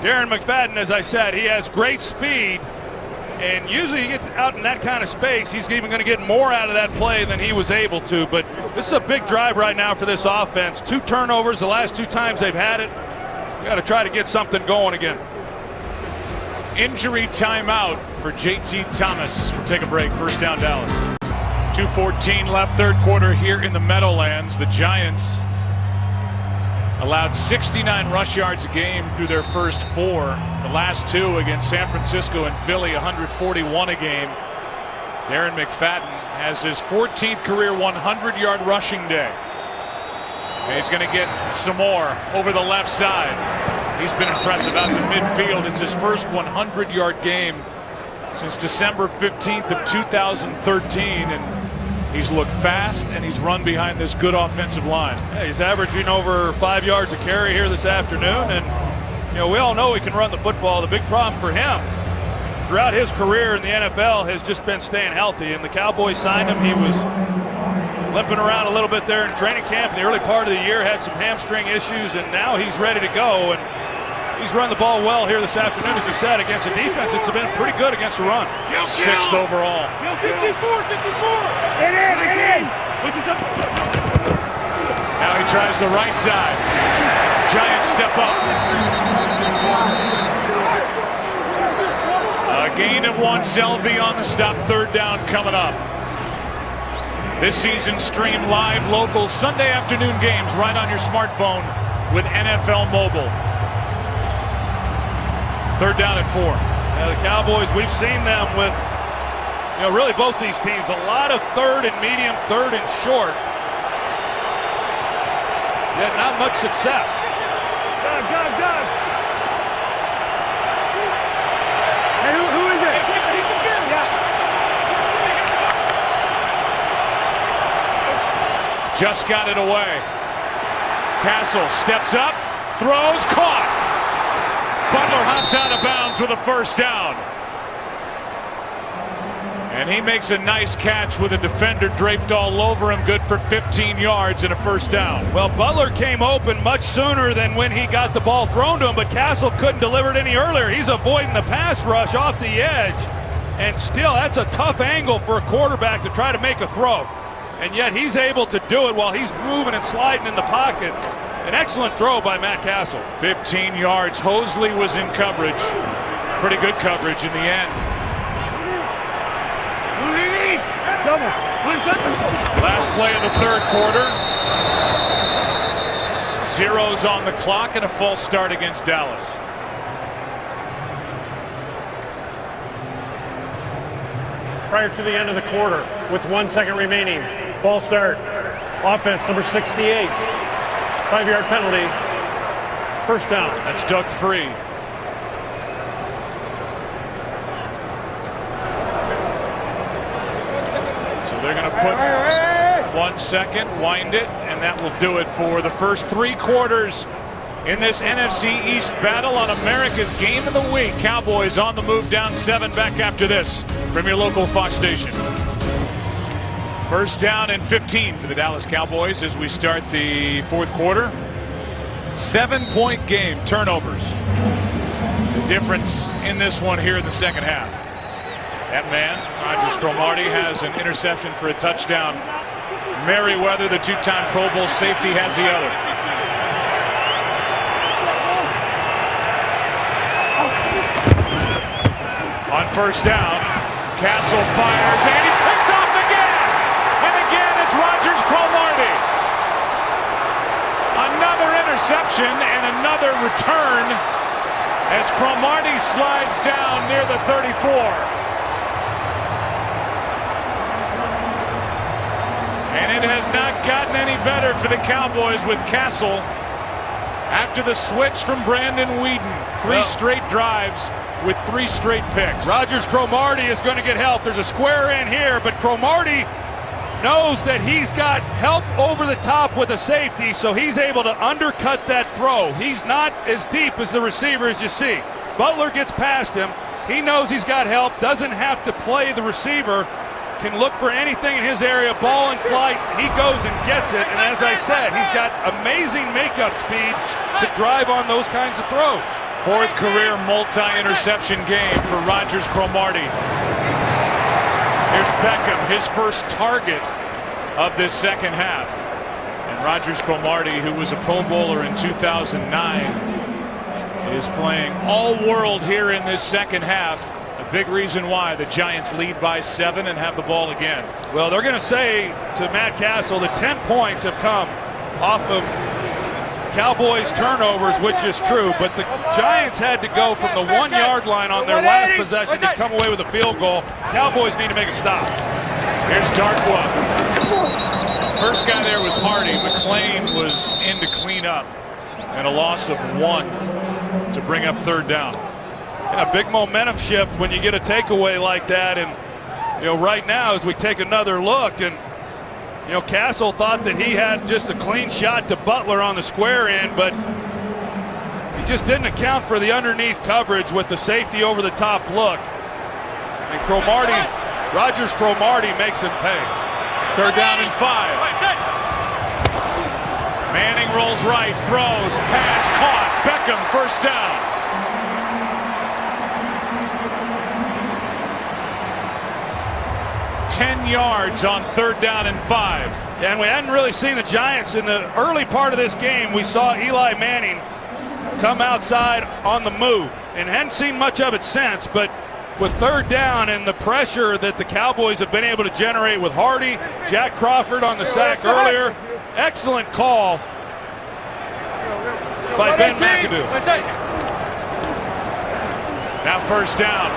Darren McFadden, as I said, he has great speed. And usually he gets out in that kind of space, he's even going to get more out of that play than he was able to. But this is a big drive right now for this offense. 2 turnovers the last 2 times they've had it. Got to try to get something going again. Injury timeout for JT Thomas. We'll take a break. First down, Dallas. 2:14 left, third quarter here in the Meadowlands. The Giants allowed 69 rush yards a game through their first 4. The last 2 against San Francisco and Philly, 141 a game. Darren McFadden has his 14th career 100-yard rushing day. And he's going to get some more over the left side. He's been impressive out to midfield. It's his first 100-yard game since December 15th of 2013. And he's looked fast, and he's run behind this good offensive line. Yeah, he's averaging over 5 yards a carry here this afternoon. And, you know, we all know he can run the football. The big problem for him throughout his career in the NFL has just been staying healthy. And the Cowboys signed him. He was limping around a little bit there in training camp in the early part of the year, had some hamstring issues, and now he's ready to go. And he's run the ball well here this afternoon, as you said, against a defense that's been pretty good against the run. 6th overall. 54. It in. Now he tries the right side. Giants step up. A gain of 1. Selvey on the stop. 3rd down coming up. This season stream live local Sunday afternoon games right on your smartphone with NFL Mobile. 3rd down and 4. Yeah, the Cowboys, we've seen them with, you know, really both these teams. A lot of 3rd and medium, 3rd and short. Yet not much success. Doug. Hey, who is it? Just got it away. Castle steps up, throws, caught. Butler hops out of bounds with a first down. And he makes a nice catch with a defender draped all over him, good for 15 yards and a first down. Well, Butler came open much sooner than when he got the ball thrown to him, but Castle couldn't deliver it any earlier. He's avoiding the pass rush off the edge, and still that's a tough angle for a quarterback to try to make a throw. And yet he's able to do it while he's moving and sliding in the pocket. An excellent throw by Matt Castle. 15 yards. Hosley was in coverage. Pretty good coverage in the end. Last play of the third quarter. Zeros on the clock and a false start against Dallas. Prior to the end of the quarter, with 1 second remaining, false start. Offense number 68. 5-yard penalty. First down. That's Doug Free. So they're going to put 1 second, wind it, and that will do it for the first 3 quarters in this NFC East battle on America's Game of the Week. Cowboys on the move, down 7. Back after this from your local Fox station. First down and 15 for the Dallas Cowboys as we start the fourth quarter. 7-point game, turnovers. The difference in this one here in the second half. That man, Rogers Cromartie, has an interception for a touchdown. Merriweather, the 2-time Pro Bowl safety, has the other. On first down, Castle fires, and he's picked off again! And again, it's Rogers Cromartie. Another interception and another return as Cromartie slides down near the 34. And it has not gotten any better for the Cowboys with Castle after the switch from Brandon Weeden. 3 straight drives with 3 straight picks. Rogers Cromartie is going to get help. There's a square in here, but Cromartie knows that he's got help over the top with a safety, so he's able to undercut that throw. He's not as deep as the receiver as you see. Butler gets past him. He knows he's got help, doesn't have to play the receiver, can look for anything in his area, ball in flight. He goes and gets it, and as I said, he's got amazing makeup speed to drive on those kinds of throws. 4th career multi-interception game for Rogers Cromartie. Here's Beckham, his first target of this second half. And Rogers Cromartie, who was a Pro Bowler in 2009, is playing all-world here in this second half. A big reason why the Giants lead by 7 and have the ball again. Well, they're going to say to Matt Castle that 10 points have come off of Cowboys turnovers, which is true, but the Giants had to go from the 1-yard line on their last possession to come away with a field goal. Cowboys need to make a stop. Here's Darkwa. First guy there was Hardy. McClain was in to clean up, and a loss of 1 to bring up third down. A big momentum shift when you get a takeaway like that, and right now as we take another look, and Castle thought that he had just a clean shot to Butler on the square end, but he just didn't account for the underneath coverage with the safety over the top look. And Rogers Cromartie makes him pay. Third down and 5. Manning rolls right, throws, pass, caught. Beckham, first down. $10 yards on third down and 5. And we hadn't really seen the Giants in the early part of this game. We saw Eli Manning come outside on the move and hadn't seen much of it since, but with third down and the pressure that the Cowboys have been able to generate with Hardy, Jack Crawford on the sack earlier, excellent call by Ben McAdoo. Now first down.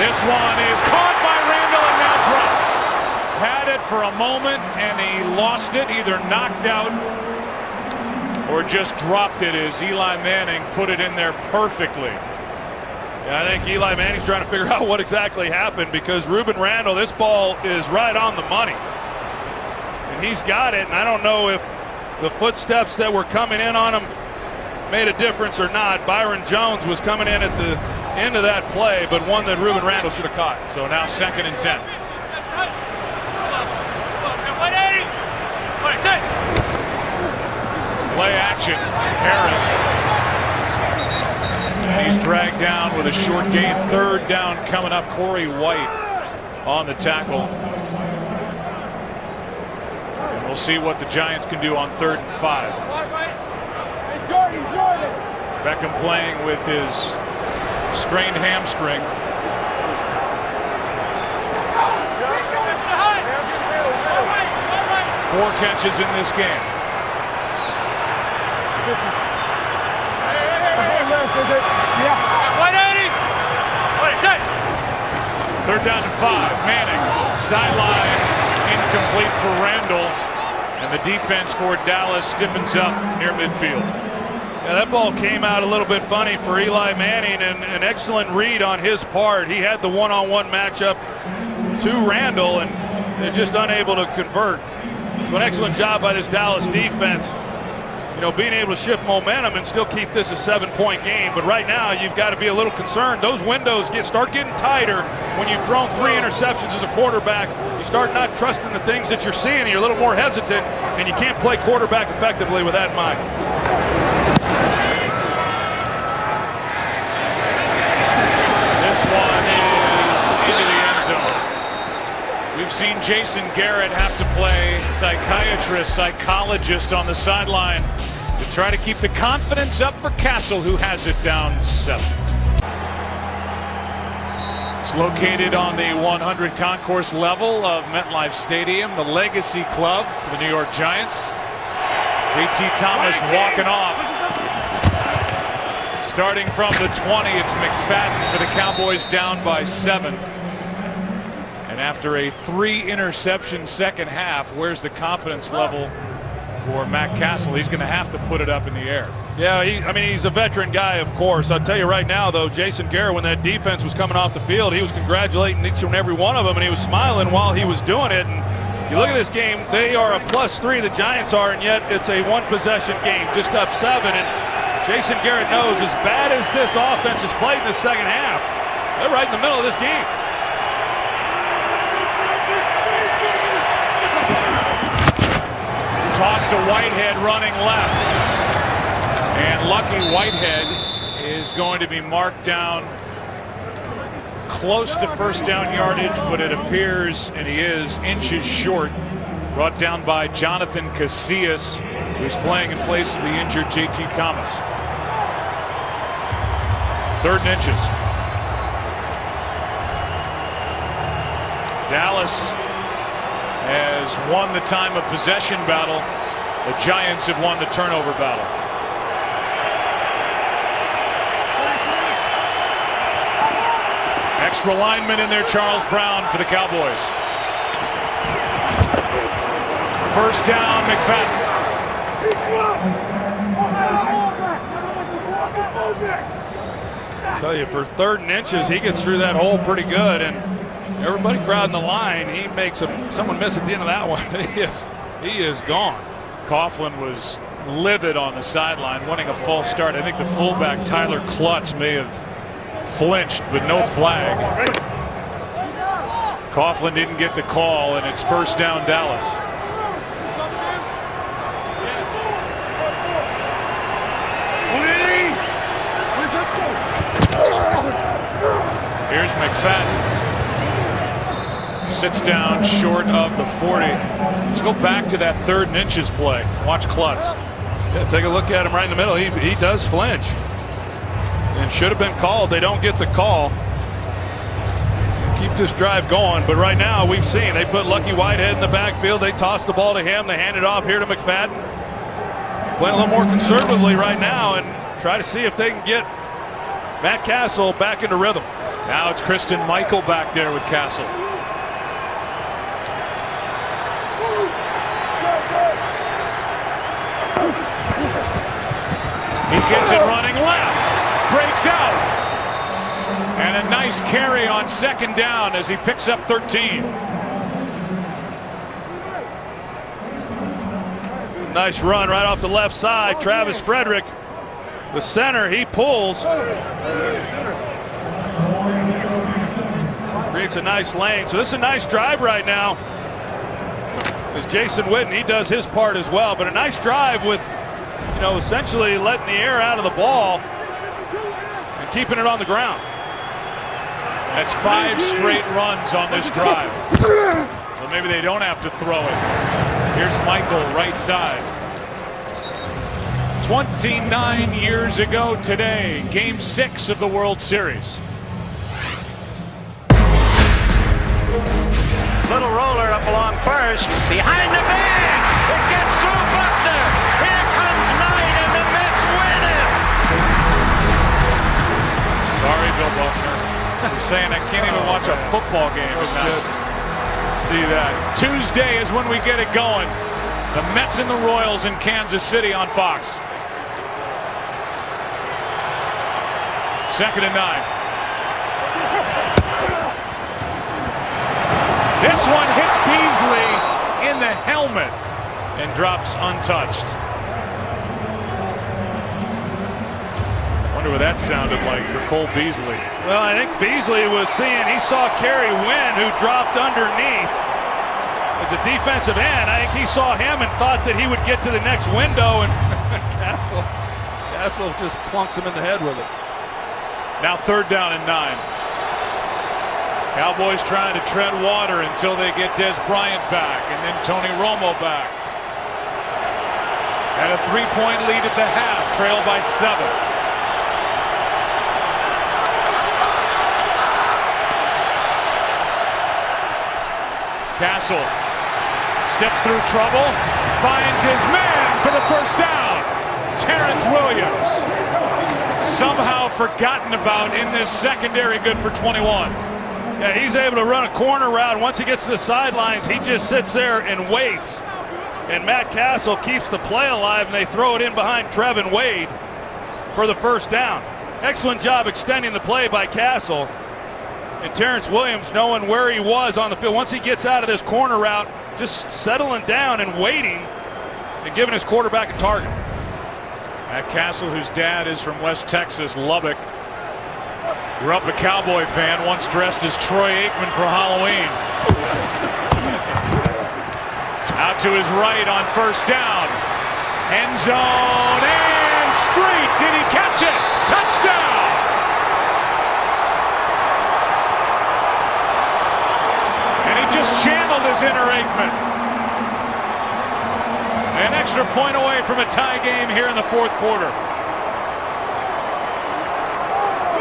This one is caught by Randall and now dropped. Had it for a moment and he lost it, either knocked out or just dropped it as Eli Manning put it in there perfectly. Yeah, I think Eli Manning's trying to figure out what exactly happened, because Ruben Randall, this ball is right on the money. And he's got it, and I don't know if the footsteps that were coming in on him made a difference or not. Byron Jones was coming in at the end of that play, but one that Ruben Randall should have caught. So now 2nd and 10. Play action. Harris. And he's dragged down with a short gain. Third down coming up. Corey White on the tackle. And we'll see what the Giants can do on 3rd and 5. Beckham playing with his strained hamstring. Four catches in this game. Third down and 5. Manning. Sideline. Incomplete for Randall. And the defense for Dallas stiffens up near midfield. Yeah, that ball came out a little bit funny for Eli Manning, and an excellent read on his part. He had the one-on-one matchup to Randall, and they're just unable to convert. So an excellent job by this Dallas defense, you know, being able to shift momentum and still keep this a 7-point game. But right now, you've got to be a little concerned. Those windows start getting tighter when you've thrown 3 interceptions as a quarterback. You start not trusting the things that you're seeing, and you're a little more hesitant, and you can't play quarterback effectively with that in mind. This one is into the end zone. We've seen Jason Garrett have to play psychiatrist, psychologist on the sideline to try to keep the confidence up for Castle, who has it down 7. It's located on the 100 concourse level of MetLife Stadium, the Legacy Club for the New York Giants. J.T. Thomas walking off. Starting from the 20, it's McFadden for the Cowboys, down by 7. And after a 3-interception second half, where's the confidence level for Matt Castle? He's going to have to put it up in the air. Yeah, I mean, he's a veteran guy, of course. I'll tell you right now, though, Jason Garrett, when that defense was coming off the field, he was congratulating each and every one of them, and he was smiling while he was doing it. And you look at this game, they are a +3, the Giants are, and yet it's a 1-possession game, just up 7. And Jason Garrett knows, as bad as this offense is played in the second half, they're right in the middle of this game. Toss to Whitehead running left. And lucky Whitehead is going to be marked down close to first down yardage, but it appears, and he is, inches short. Brought down by Jonathan Casillas, who's playing in place of the injured J.T. Thomas. 3rd and inches. Dallas has won the time of possession battle. The Giants have won the turnover battle. Extra lineman in there, Charles Brown for the Cowboys. First down, McFadden. I tell you, for 3rd and inches, he gets through that hole pretty good, and everybody crowding the line, he makes someone miss at the end of that one. he is gone. Coughlin was livid on the sideline, wanting a false start. I think the fullback Tyler Klutz may have flinched, but no flag. Coughlin didn't get the call, and it's first down Dallas. Here's McFadden. Sits down short of the 40. Let's go back to that 3rd and inches play. Watch Klutz. Yeah, take a look at him right in the middle. He does flinch. And should have been called. They don't get the call. Keep this drive going. But right now, we've seen they put Lucky Whitehead in the backfield. They toss the ball to him. They hand it off here to McFadden. Playing a little more conservatively right now and try to see if they can get Matt Castle back into rhythm. Now it's Kristen Michael back there with Castle. He gets it running left. Breaks out. And a nice carry on 2nd down as he picks up 13. Nice run right off the left side. Travis Frederick, the center, he pulls. Creates a nice lane. So this is a nice drive right now. As Jason Witten, he does his part as well. But a nice drive with, essentially letting the air out of the ball and keeping it on the ground. That's 5 straight runs on this drive. So maybe they don't have to throw it. Here's Michael, right side. 29 years ago today, Game 6 of the World Series. Little roller up along first. Behind the bag. It gets through Buckner. Here comes Knight, and the Mets win it. Sorry, Bill Buckner. I'm saying I can't even watch a football game. See that. Tuesday is when we get it going. The Mets and the Royals in Kansas City on Fox. 2nd and 9. This one hits Beasley in the helmet and drops untouched. Wonder what that sounded like for Cole Beasley. Well, I think Beasley was seeing, he saw Kerry Wynn, who dropped underneath as a defensive end. I think he saw him and thought that he would get to the next window, and Castle just plunks him in the head with it. Now 3rd down and 9. Cowboys trying to tread water until they get Des Bryant back and then Tony Romo back. At a 3-point lead at the half, trailed by 7. Castle steps through trouble, finds his man for the first down. Terrence Williams, somehow forgotten about in this secondary, good for 21. Yeah, he's able to run a corner route. Once he gets to the sidelines, he just sits there and waits. And Matt Castle keeps the play alive, and they throw it in behind Trevin Wade for the first down. Excellent job extending the play by Castle. And Terrence Williams, knowing where he was on the field, once he gets out of this corner route, just settling down and waiting and giving his quarterback a target. Matt Castle, whose dad is from West Texas, Lubbock. Grew up a Cowboy fan, once dressed as Troy Aikman for Halloween. Out to his right on first down. End zone and straight. Did he catch it? Touchdown! And he just channeled his inner Aikman. An extra point away from a tie game here in the 4th quarter.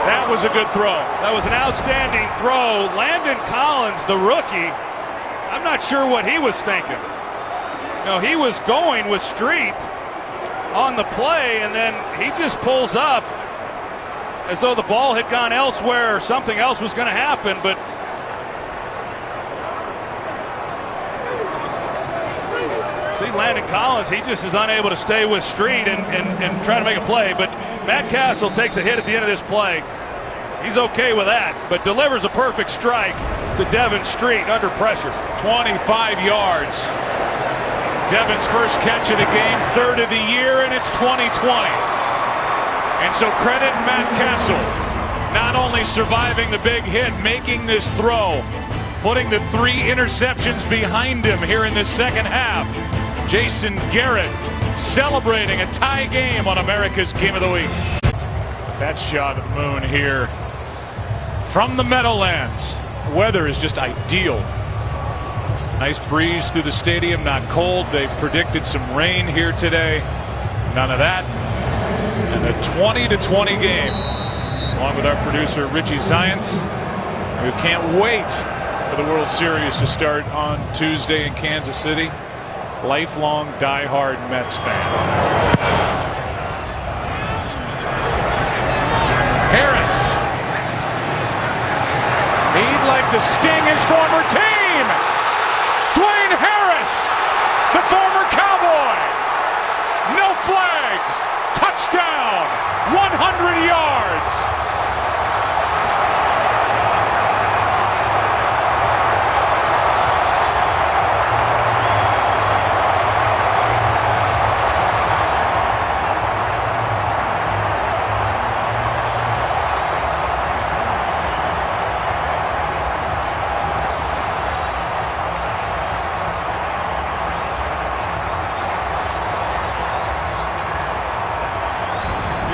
That was a good throw. That was an outstanding throw. Landon Collins, the rookie, I'm not sure what he was thinking. No, he was going with Street on the play, and then he just pulls up as though the ball had gone elsewhere or something else was going to happen. But see, Landon Collins, he just is unable to stay with Street and try to make a play. But Matt Castle takes a hit at the end of this play. He's okay with that, but delivers a perfect strike to Devin Street under pressure. 25 yards. Devin's first catch of the game, 3rd of the year, and it's 2020. And so credit Matt Castle, not only surviving the big hit, making this throw, putting the 3 interceptions behind him here in the second half. Jason Garrett celebrating a tie game on America's Game of the Week. That shot of the moon here from the Meadowlands. The weather is just ideal. Nice breeze through the stadium, not cold. They've predicted some rain here today. None of that. And a 20-20 game. Along with our producer Richie Zients, who can't wait for the World Series to start on Tuesday in Kansas City. Lifelong diehard Mets fan. Harris. He'd like to sting his former team. Dwayne Harris, the former Cowboy. No flags. Touchdown. 100 yards.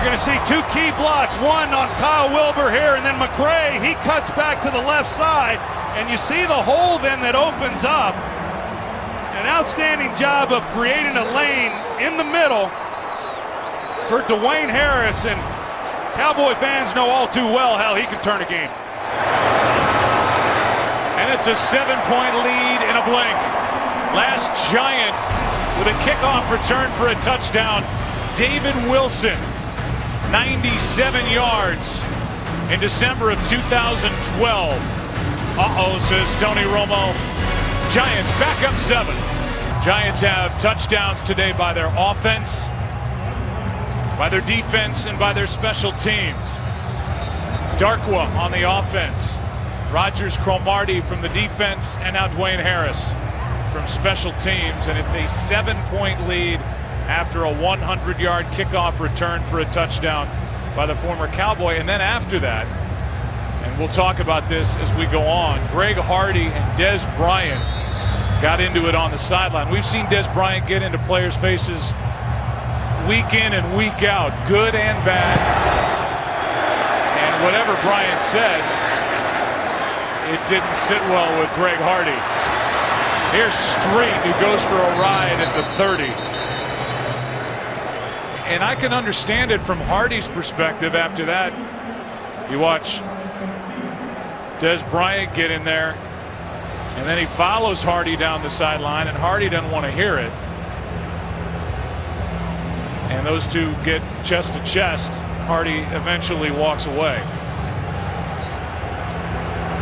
going to see two key blocks, one on Kyle Wilbur here, and then McRae, he cuts back to the left side, and you see the hole then that opens up. An outstanding job of creating a lane in the middle for Dwayne Harris, and Cowboy fans know all too well how he can turn a game. And it's a 7-point lead in a blink. Last Giant with a kickoff return for a touchdown. David Wilson, 97 yards in December of 2012. Uh-oh, says Tony Romo. Giants back up 7. Giants have touchdowns today by their offense, by their defense, and by their special teams. Darkwa on the offense. Rogers Cromartie from the defense, and now Dwayne Harris from special teams. And it's a 7-point lead after a 100-yard kickoff return for a touchdown by the former Cowboy. And then after that, and we'll talk about this as we go on, Greg Hardy and Des Bryant got into it on the sideline. We've seen Des Bryant get into players' faces week in and week out, good and bad. And whatever Bryant said, it didn't sit well with Greg Hardy. Here's Street, who goes for a ride at the 30. And I can understand it from Hardy's perspective after that. You watch Des Bryant get in there, and then he follows Hardy down the sideline, and Hardy doesn't want to hear it. And those two get chest to chest. Hardy eventually walks away.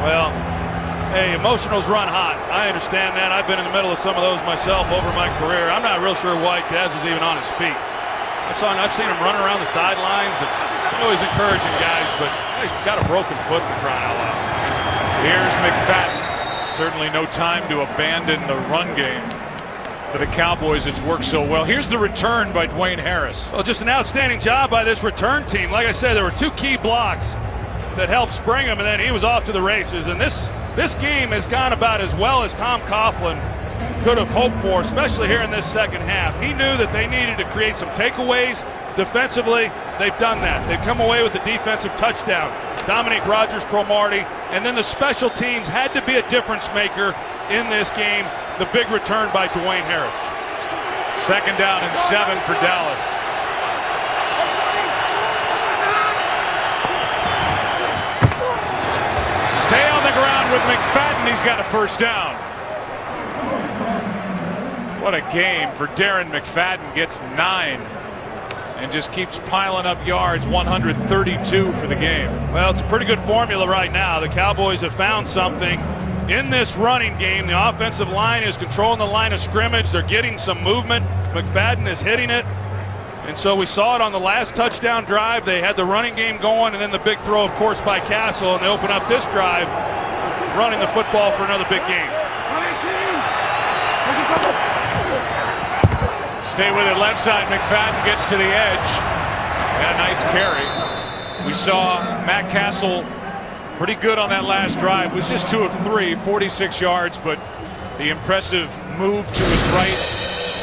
Well, hey, emotionals run hot. I understand that. I've been in the middle of some of those myself over my career. I'm not real sure why Kaz is even on his feet. I've seen him running around the sidelines, and I'm always encouraging guys, but he's got a broken foot for crying out loud. Here's McFadden. Certainly no time to abandon the run game for the Cowboys. It's worked so well. Here's the return by Dwayne Harris. Well, just an outstanding job by this return team. Like I said, there were two key blocks that helped spring him, and then he was off to the races. And this game has gone about as well as Tom Coughlin could have hoped for, especially here in this second half. He knew that they needed to create some takeaways defensively. They've done that. They've come away with a defensive touchdown. Dominic Rogers Cromartie, and then the special teams had to be a difference maker in this game. The big return by Dwayne Harris. 2nd down and 7 for Dallas. Stay on the ground with McFadden. He's got a 1st down. What a game for Darren McFadden. Gets 9 and just keeps piling up yards. 132 for the game. Well, it's a pretty good formula right now. The Cowboys have found something in this running game. The offensive line is controlling the line of scrimmage. They're getting some movement. McFadden is hitting it. And so we saw it on the last touchdown drive. They had the running game going, and then the big throw, of course, by Castle, and they open up this drive running the football for another big game. Stay with it left side. McFadden gets to the edge. And a nice carry. We saw Matt Castle pretty good on that last drive. Was just 2 of 3, 46 yards, but the impressive move to his right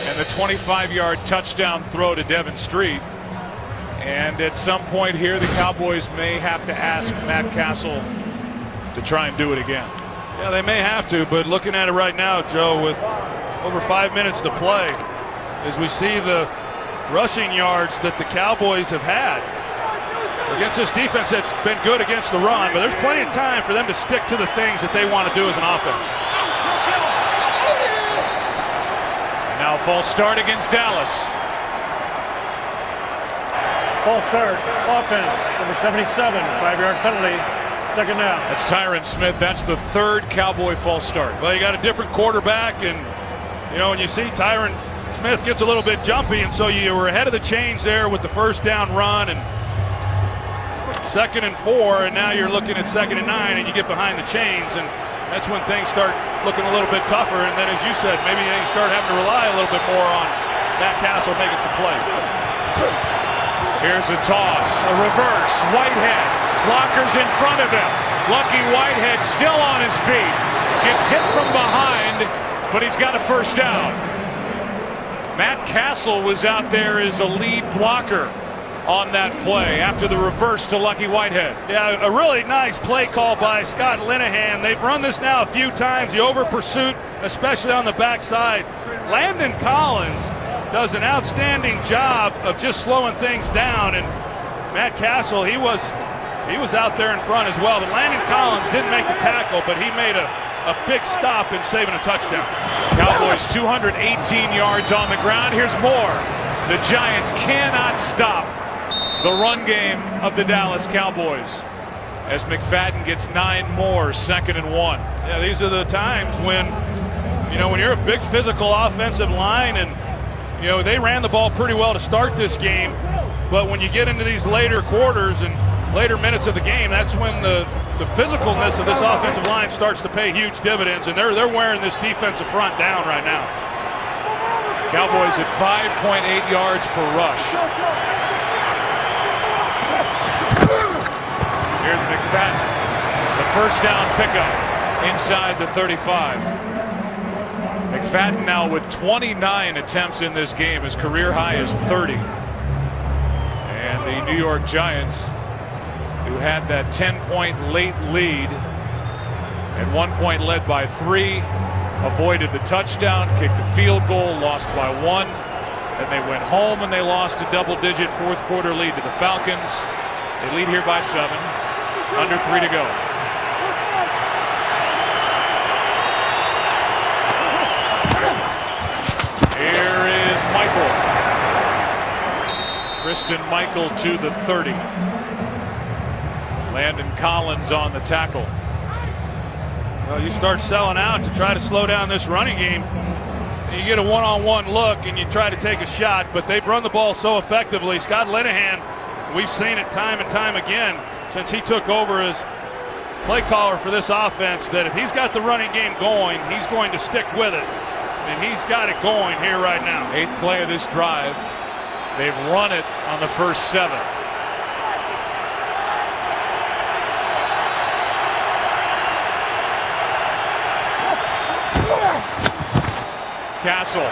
and the 25-yard touchdown throw to Devin Street. And at some point here, the Cowboys may have to ask Matt Castle to try and do it again. Yeah, they may have to, but looking at it right now, Joe, with over 5 minutes to play, as we see the rushing yards that the Cowboys have had against this defense that's been good against the run, but there's plenty of time for them to stick to the things that they want to do as an offense. Now false start against Dallas. False start, offense, number 77, 5-yard penalty, 2nd down. That's Tyron Smith. That's the 3rd Cowboy false start. Well, you got a different quarterback, and you know, when you see Tyron Smith gets a little bit jumpy, and so you were ahead of the chains there with the 1st down run and 2nd and 4, and now you're looking at 2nd and 9, and you get behind the chains, and that's when things start looking a little bit tougher. And then, as you said, maybe they start having to rely a little bit more on Matt Castle making some plays. Here's a toss, a reverse, Whitehead, blockers in front of him. Lucky Whitehead still on his feet, gets hit from behind, but he's got a 1st down. Matt Castle was out there as a lead blocker on that play after the reverse to Lucky Whitehead. Yeah, a really nice play call by Scott Linehan. They've run this now a few times, the over pursuit, especially on the backside. Landon Collins does an outstanding job of just slowing things down, and Matt Castle, he was out there in front as well. But Landon Collins didn't make the tackle, but he made a big stop in saving a touchdown. Cowboys 218 yards on the ground. Here's more. The Giants cannot stop the run game of the Dallas Cowboys as McFadden gets 9 more, 2nd and 1. Yeah, these are the times when, when you're a big physical offensive line, and, they ran the ball pretty well to start this game, but when you get into these later quarters and later minutes of the game, that's when the physicalness of this offensive line starts to pay huge dividends, and they're wearing this defensive front down right now. Cowboys at 5.8 yards per rush. Here's McFadden, the first down pickup inside the 35. McFadden now with 29 attempts in this game. His career high is 30. And the New York Giants, who had that 10-point late lead, at one point led by 3, avoided the touchdown, kicked the field goal, lost by 1. Then they went home and they lost a double-digit fourth-quarter lead to the Falcons. They lead here by 7. Under 3 to go. Here is Michael. Kristen Michael to the 30. Landon Collins on the tackle. Well, you start selling out to try to slow down this running game. You get a one-on-one look and you try to take a shot, but they've run the ball so effectively. Scott Linehan, we've seen it time and time again since he took over as play caller for this offense, that if he's got the running game going, he's going to stick with it. And he's got it going here right now. 8th play of this drive. They've run it on the first 7. Castle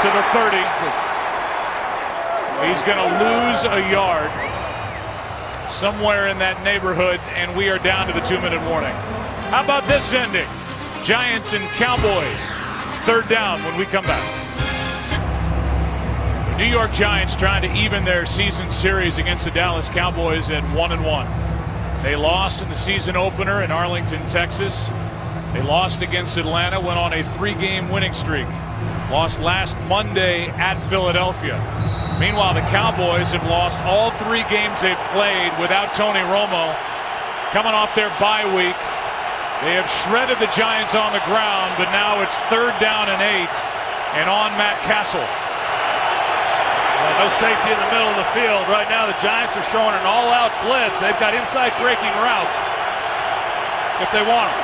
to the 30. He's going to lose a yard somewhere in that neighborhood, and we are down to the 2-minute warning. How about this ending? Giants and Cowboys. 3rd down when we come back. The New York Giants trying to even their season series against the Dallas Cowboys at 1-1. They lost in the season opener in Arlington, Texas. They lost against Atlanta, went on a 3-game winning streak. Lost last Monday at Philadelphia. Meanwhile, the Cowboys have lost all 3 games they've played without Tony Romo. Coming off their bye week, they have shredded the Giants on the ground, but now it's 3rd down and 8, and on Matt Castle. No safety in the middle of the field. Right now, the Giants are showing an all-out blitz. They've got inside breaking routes if they want them.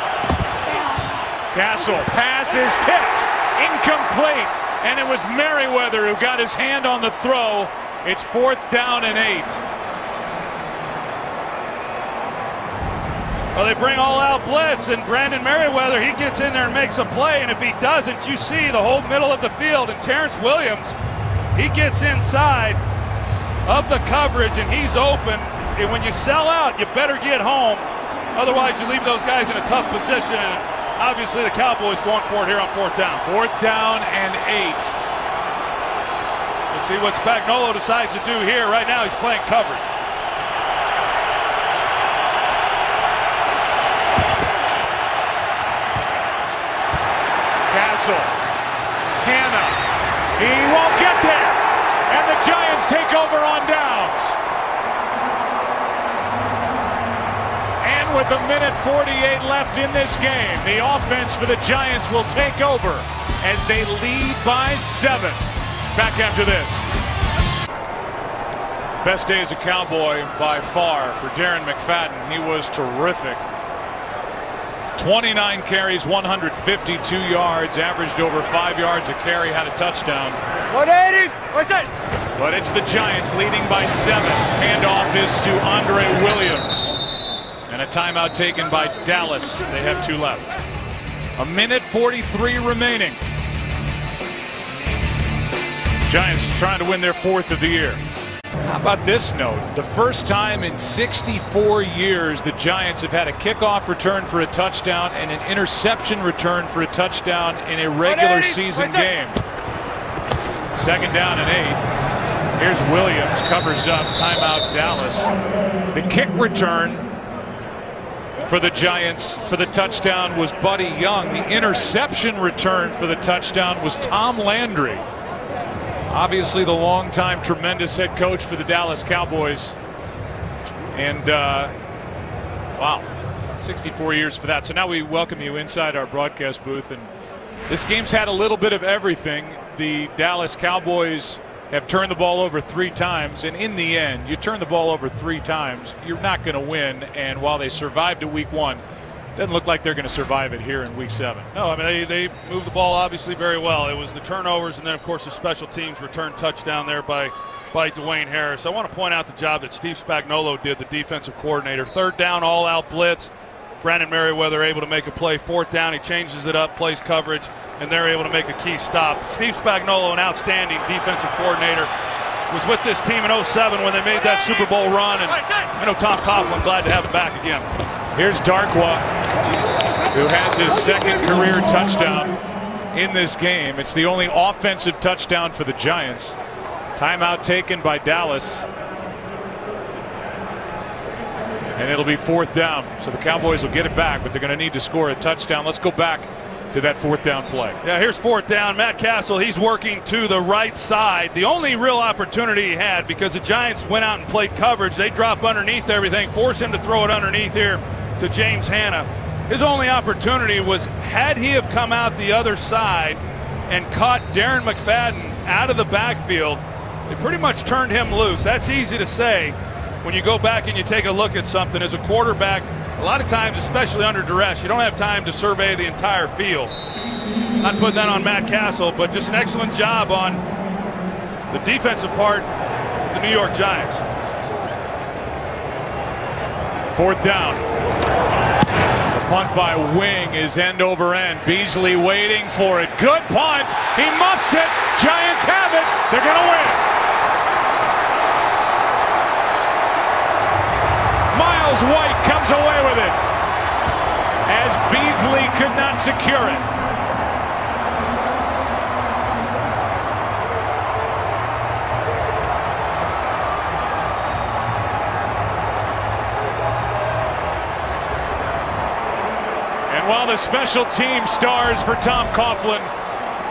Castle, pass is tipped, incomplete. And it was Merriweather who got his hand on the throw. It's 4th down and 8. Well, they bring all out blitz, and Brandon Merriweather, he gets in there and makes a play, and if he doesn't, you see the whole middle of the field, and Terrence Williams, he gets inside of the coverage, and he's open. And when you sell out, you better get home. Otherwise, you leave those guys in a tough position. And obviously, the Cowboys going for it here on 4th down. 4th down and 8. We'll see what Spagnuolo decides to do here. Right now, he's playing coverage. Castle. Hanna. He won't get there. And the Giants take over on downs. And with 1:48 left in this game, the offense for the Giants will take over as they lead by 7. Back after this. Best day as a Cowboy by far for Darren McFadden. He was terrific. 29 carries, 152 yards, averaged over 5 yards a carry, had a touchdown. 180, what's it? But it's the Giants leading by 7. Handoff is to Andre Williams. And a timeout taken by Dallas. They have 2 left. 1:43 remaining. Giants trying to win their 4th of the year. How about this note? The first time in 64 years the Giants have had a kickoff return for a touchdown and an interception return for a touchdown in a regular season game. 2nd down and 8. Here's Williams, covers up, timeout Dallas. The kick return for the Giants for the touchdown was Buddy Young. The interception return for the touchdown was Tom Landry. Obviously the longtime tremendous head coach for the Dallas Cowboys. And wow, 64 years for that. So now we welcome you inside our broadcast booth. And this game's had a little bit of everything. The Dallas Cowboys have turned the ball over 3 times, and in the end, you turn the ball over 3 times, you're not going to win. And while they survived to week 1, doesn't look like they're going to survive it here in week 7. No, I mean, they moved the ball obviously very well. It was the turnovers and then, of course, the special teams return touchdown there by Dwayne Harris. I want to point out the job that Steve Spagnuolo did, the defensive coordinator. 3rd down, all-out blitz. Brandon Merriweather able to make a play. 4th down, he changes it up, plays coverage, and they're able to make a key stop. Steve Spagnuolo, an outstanding defensive coordinator, was with this team in 07 when they made that Super Bowl run, and I know Tom Coughlin, glad to have him back again. Here's Darkwa, who has his 2nd career touchdown in this game. It's the only offensive touchdown for the Giants. Timeout taken by Dallas. And it'll be 4th down. So the Cowboys will get it back, but they're going to need to score a touchdown. Let's go back to that 4th down play. Yeah, here's 4th down. Matt Castle, he's working to the right side. The only real opportunity he had, because the Giants went out and played coverage, they drop underneath everything, force him to throw it underneath here to James Hanna. His only opportunity was, had he have come out the other side and caught Darren McFadden out of the backfield, they pretty much turned him loose. That's easy to say when you go back and you take a look at something. As a quarterback, a lot of times, especially under duress, you don't have time to survey the entire field. Not putting that on Matt Castle, but just an excellent job on the defensive part of the New York Giants. 4th down. The punt by Wing is end over end. Beasley waiting for it. Good punt. He muffs it. Giants have it. They're going to win. Miles White comes away with it as Beasley could not secure it. And while the special team stars for Tom Coughlin,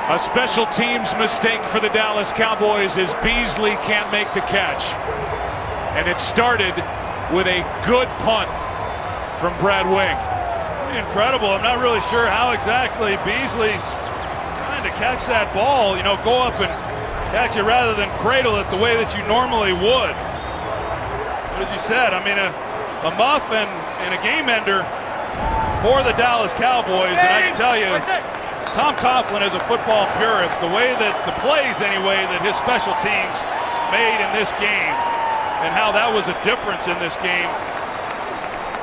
a special teams mistake for the Dallas Cowboys as Beasley can't make the catch. And it started with a good punt from Brad Wing. Incredible. I'm not really sure how exactly Beasley's trying to catch that ball. You know, go up and catch it rather than cradle it the way that you normally would. But as you said, I mean, a muff and a game ender for the Dallas Cowboys. And I can tell you, Tom Coughlin is a football purist. The way that the plays, anyway, that his special teams made in this game, and how that was a difference in this game,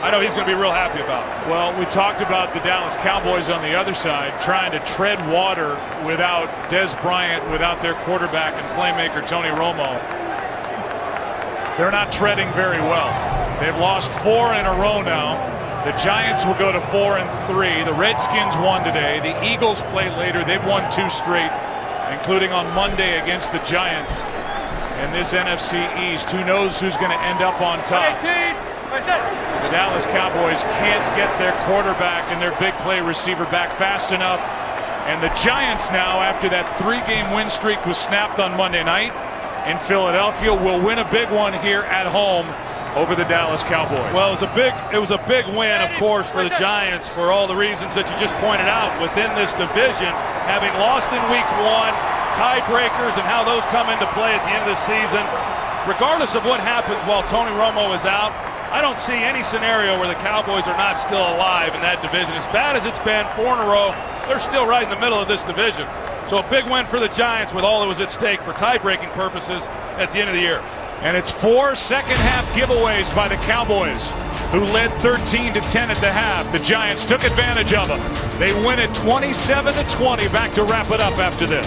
I know he's going to be real happy about it. Well, we talked about the Dallas Cowboys on the other side trying to tread water without Des Bryant, without their quarterback and playmaker Tony Romo. They're not treading very well. They've lost 4 in a row now. The Giants will go to 4-3. The Redskins won today. The Eagles play later. They've won 2 straight, including on Monday against the Giants. In this NFC East, who knows who's going to end up on top. The Dallas Cowboys can't get their quarterback and their big play receiver back fast enough. And the Giants now, after that 3-game win streak was snapped on Monday night in Philadelphia, will win a big one here at home over the Dallas Cowboys. Well, it was a big win, of course, for the Giants for all the reasons that you just pointed out within this division, having lost in week 1, tiebreakers and how those come into play at the end of the season. Regardless of what happens while Tony Romo is out, I don't see any scenario where the Cowboys are not still alive in that division. As bad as it's been, 4 in a row, they're still right in the middle of this division. So a big win for the Giants with all that was at stake for tie-breaking purposes at the end of the year. And it's 4 second-half giveaways by the Cowboys, who led 13-10 at the half. The Giants took advantage of them. They win it 27-20. Back to wrap it up after this.